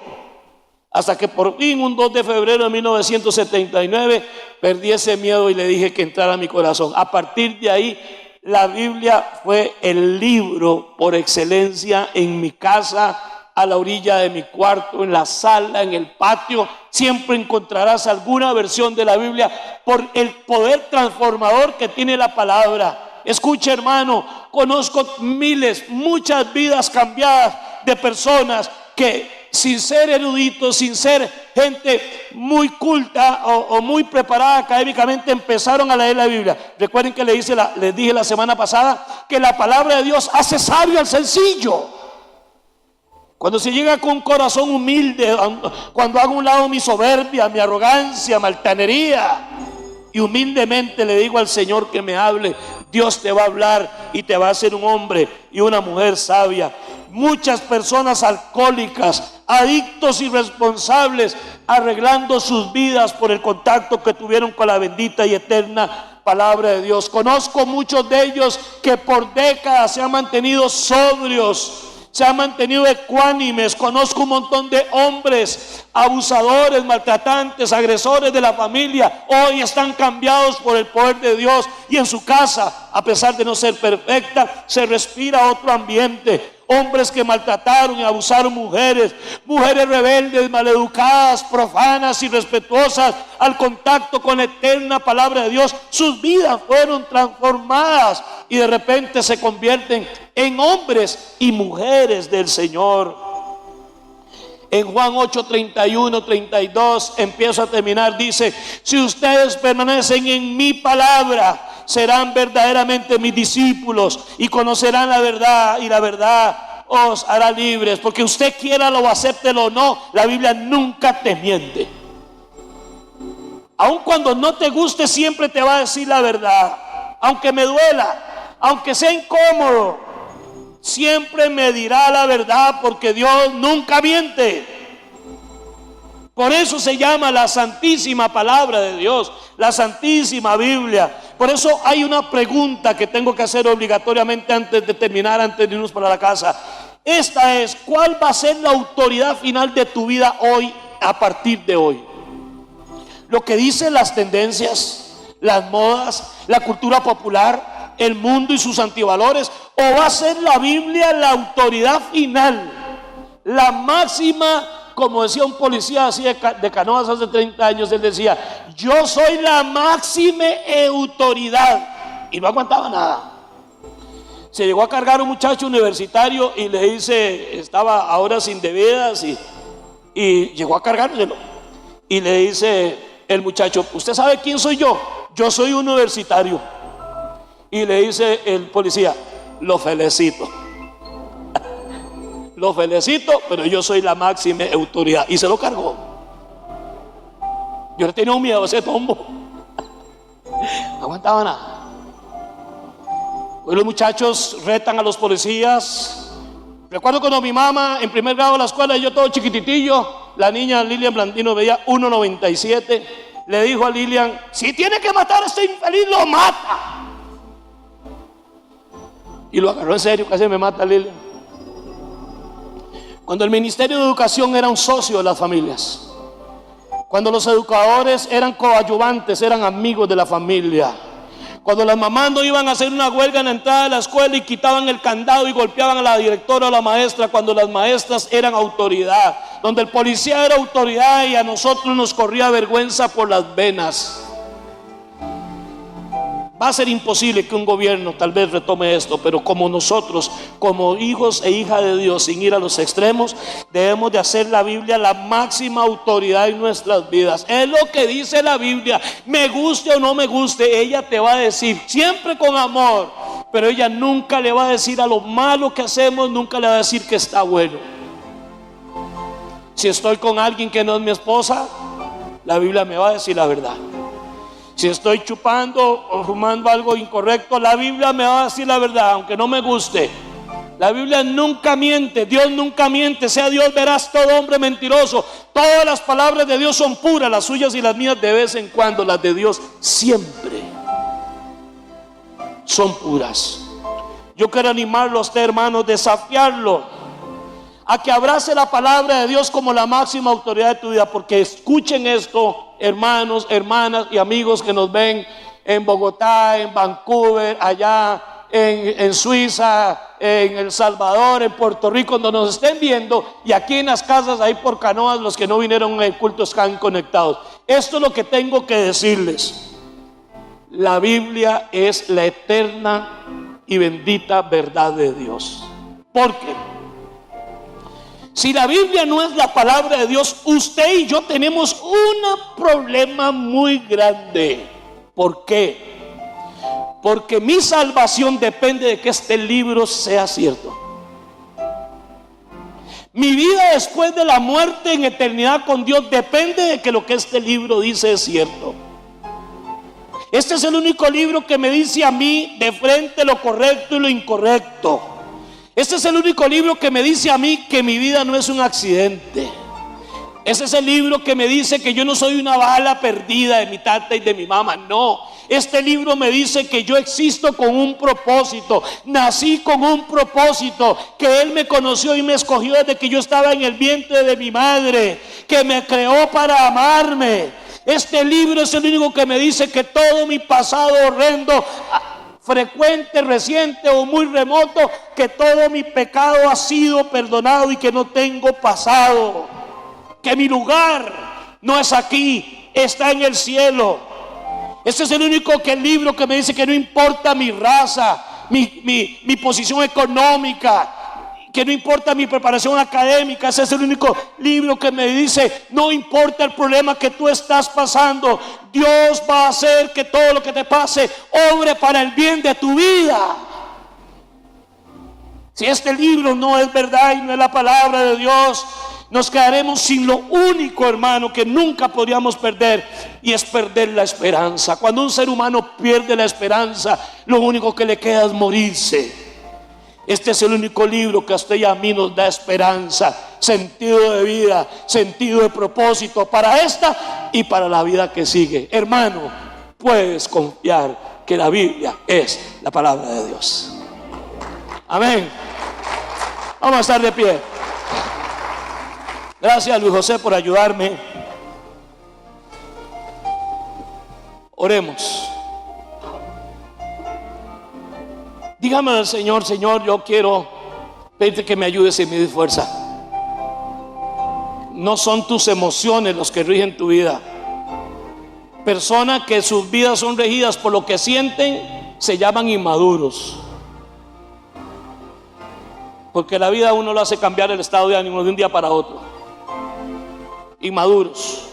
Hasta que por fin un 2 de febrero de 1979 perdí ese miedo y le dije que entrara a mi corazón. A partir de ahí, la Biblia fue el libro por excelencia en mi casa, a la orilla de mi cuarto, en la sala, en el patio. Siempre encontrarás alguna versión de la Biblia por el poder transformador que tiene la palabra. Escucha, hermano, conozco muchas vidas cambiadas de personas que sin ser eruditos, sin ser gente muy culta o muy preparada académicamente, empezaron a leer la Biblia. Recuerden que les dije la semana pasada que la palabra de Dios hace sabio al sencillo. Cuando se llega con un corazón humilde, cuando hago a un lado mi soberbia, mi arrogancia, mi altanería, y humildemente le digo al Señor que me hable, Dios te va a hablar y te va a hacer un hombre y una mujer sabia. Muchas personas alcohólicas, adictos irresponsables, arreglando sus vidas por el contacto que tuvieron con la bendita y eterna palabra de Dios. Conozco muchos de ellos que por décadas se han mantenido sobrios, se han mantenido ecuánimes. Conozco un montón de hombres abusadores, maltratantes, agresores de la familia. Hoy están cambiados por el poder de Dios, y en su casa, a pesar de no ser perfecta, se respira otro ambiente. Hombres que maltrataron y abusaron mujeres rebeldes, maleducadas, profanas, irrespetuosas al contacto con la eterna palabra de Dios. Sus vidas fueron transformadas y de repente se convierten en hombres y mujeres del Señor. En Juan 8, 31, 32, empiezo a terminar, dice: si ustedes permanecen en mi palabra, serán verdaderamente mis discípulos y conocerán la verdad, y la verdad os hará libres. Porque usted quiera lo acéptelo o no, la Biblia nunca te miente. Aun cuando no te guste, siempre te va a decir la verdad. Aunque me duela, aunque sea incómodo, siempre me dirá la verdad, porque Dios nunca miente. Por eso se llama la santísima palabra de Dios, la santísima Biblia. Por eso hay una pregunta que tengo que hacer obligatoriamente antes de terminar, antes de irnos para la casa. Esta es: ¿cuál va a ser la autoridad final de tu vida hoy, a partir de hoy? ¿Lo que dicen las tendencias, las modas, la cultura popular, el mundo y sus antivalores? ¿O va a ser la Biblia la autoridad final, la máxima? Como decía un policía así de Canoas hace 30 años, él decía: yo soy la máxima autoridad. Y no aguantaba nada. Se llegó a cargar un muchacho universitario y le dice, estaba a horas indebidas y llegó a cargárselo. Y le dice el muchacho: ¿usted sabe quién soy yo? Yo soy universitario. Y le dice el policía: lo felicito. lo felicito, pero yo soy la máxima autoridad. Y se lo cargó. Yo le tenía un miedo a ese tombo. No aguantaba nada. Hoy los muchachos retan a los policías. Recuerdo cuando mi mamá en primer grado de la escuela, yo todo chiquititillo, la niña Lilian Blandino veía 1.97, le dijo a Lilian: si tiene que matar a este infeliz, lo mata. Y lo agarró en serio, casi me mata Lilian. Cuando el Ministerio de Educación era un socio de las familias, cuando los educadores eran coadyuvantes, eran amigos de la familia, cuando las mamás no iban a hacer una huelga en la entrada de la escuela y quitaban el candado y golpeaban a la directora o a la maestra, cuando las maestras eran autoridad, donde el policía era autoridad y a nosotros nos corría vergüenza por las venas. Va a ser imposible que un gobierno tal vez retome esto, pero como nosotros, como hijos e hijas de Dios, sin ir a los extremos, debemos de hacer la Biblia la máxima autoridad en nuestras vidas. Es lo que dice la Biblia, me guste o no me guste, ella te va a decir, siempre con amor, pero ella nunca le va a decir a lo malo que hacemos, nunca le va a decir que está bueno. Si estoy con alguien que no es mi esposa, la Biblia me va a decir la verdad. Si estoy chupando o fumando algo incorrecto, la Biblia me va a decir la verdad, aunque no me guste. La Biblia nunca miente, Dios nunca miente, sea Dios veraz, todo hombre mentiroso. Todas las palabras de Dios son puras, las suyas y las mías de vez en cuando, las de Dios siempre son puras. Yo quiero animarlo a usted, hermanos, desafiarlo a que abrace la palabra de Dios como la máxima autoridad de tu vida, porque escuchen esto, hermanos, hermanas y amigos que nos ven en Bogotá, en Vancouver, allá en Suiza, en El Salvador, en Puerto Rico, donde nos estén viendo, y aquí en las casas, ahí por Canoas, los que no vinieron en el culto están conectados. Esto es lo que tengo que decirles. La Biblia es la eterna y bendita verdad de Dios. ¿Por qué? Si la Biblia no es la palabra de Dios, usted y yo tenemos un problema muy grande. ¿Por qué? Porque mi salvación depende de que este libro sea cierto. Mi vida después de la muerte en eternidad con Dios depende de que lo que este libro dice es cierto. Este es el único libro que me dice a mí de frente lo correcto y lo incorrecto. Este es el único libro que me dice a mí que mi vida no es un accidente. Ese es el libro que me dice que yo no soy una bala perdida de mi tata y de mi mamá. No, este libro me dice que yo existo con un propósito. Nací con un propósito, que Él me conoció y me escogió desde que yo estaba en el vientre de mi madre, que me creó para amarme. Este libro es el único que me dice que todo mi pasado horrendo, frecuente, reciente o muy remoto, que todo mi pecado ha sido perdonado y que no tengo pasado, que mi lugar no es aquí, está en el cielo. Este es el único libro que me dice que no importa mi raza, mi posición económica, que no importa mi preparación académica. Ese es el único libro que me dice no importa el problema que tú estás pasando, Dios va a hacer que todo lo que te pase obre para el bien de tu vida. Si este libro no es verdad y no es la palabra de Dios, nos quedaremos sin lo único, hermano, que nunca podríamos perder, y es perder la esperanza. Cuando un ser humano pierde la esperanza, lo único que le queda es morirse. Este es el único libro que a usted y a mí nos da esperanza, sentido de vida, sentido de propósito para esta y para la vida que sigue. Hermano, puedes confiar que la Biblia es la palabra de Dios. Amén. Vamos a estar de pie. Gracias, Luis José, por ayudarme. Oremos. Dígame al Señor: Señor, yo quiero pedirte que me ayudes y me des fuerza. No son tus emociones los que rigen tu vida. Personas que sus vidas son regidas por lo que sienten se llaman inmaduros. Porque la vida a uno lo hace cambiar el estado de ánimo de un día para otro. Inmaduros,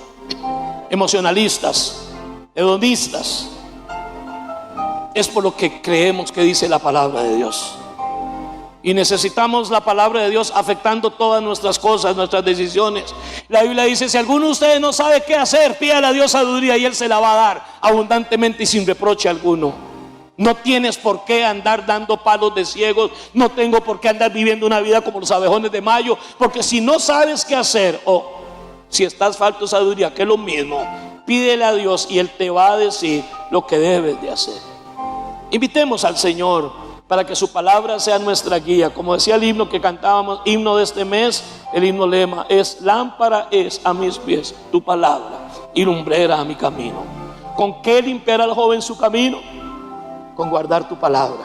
emocionalistas, hedonistas. Es por lo que creemos que dice la palabra de Dios. Y necesitamos la palabra de Dios afectando todas nuestras cosas, nuestras decisiones. La Biblia dice: si alguno de ustedes no sabe qué hacer, pídale a Dios sabiduría y Él se la va a dar abundantemente y sin reproche alguno. No tienes por qué andar dando palos de ciegos. No tengo por qué andar viviendo una vida como los abejones de mayo. Porque si no sabes qué hacer, o si estás falto de sabiduría, que es lo mismo, pídele a Dios y Él te va a decir lo que debes de hacer. Invitemos al Señor para que su palabra sea nuestra guía. Como decía el himno que cantábamos, himno de este mes, el himno lema es: lámpara es a mis pies tu palabra y lumbrera a mi camino. ¿Con qué limpiará el joven su camino? Con guardar tu palabra.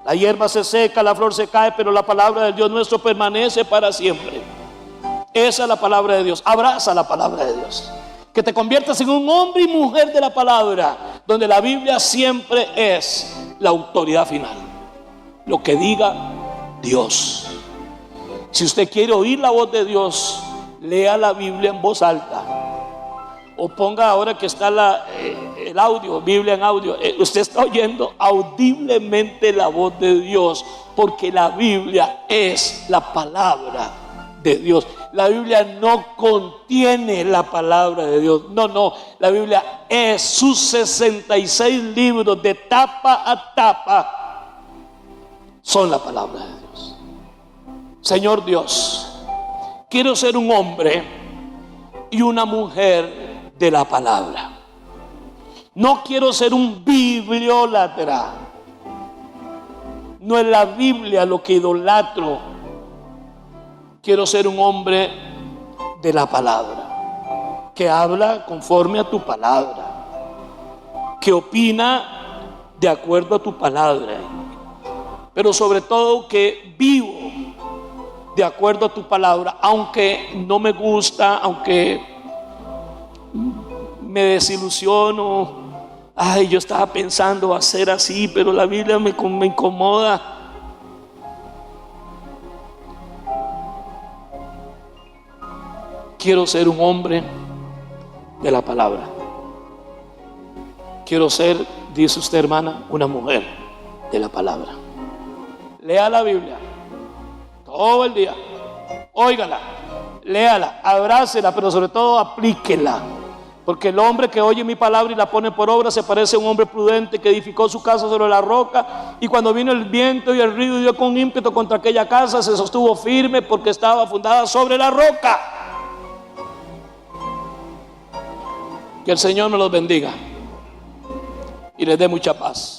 La hierba se seca, la flor se cae, pero la palabra del Dios nuestro permanece para siempre. Esa es la palabra de Dios. Abraza la palabra de Dios. Que te conviertas en un hombre y mujer de la palabra, donde la Biblia siempre es la autoridad final. Lo que diga Dios. Si usted quiere oír la voz de Dios, lea la Biblia en voz alta. O ponga, ahora que está el audio, Biblia en audio, usted está oyendo audiblemente la voz de Dios, porque la Biblia es la palabra de Dios. La Biblia no contiene la palabra de Dios. No, la Biblia es sus 66 libros de tapa a tapa. Son la palabra de Dios. Señor Dios, quiero ser un hombre y una mujer de la palabra. No quiero ser un bibliólatra. No es la Biblia lo que idolatro. Quiero ser un hombre de la palabra, que habla conforme a tu palabra, que opina de acuerdo a tu palabra, pero sobre todo que vivo de acuerdo a tu palabra, aunque no me gusta, aunque me desilusiono. Ay, yo estaba pensando hacer así, pero la Biblia me incomoda. Quiero ser un hombre de la palabra. Quiero ser, dice usted, hermana, una mujer de la palabra. Lea la Biblia todo el día, óigala, léala, abrácela, pero sobre todo aplíquela. Porque el hombre que oye mi palabra y la pone por obra se parece a un hombre prudente que edificó su casa sobre la roca, y cuando vino el viento y el río dio con ímpetu contra aquella casa, se sostuvo firme porque estaba fundada sobre la roca. Que el Señor me los bendiga y les dé mucha paz.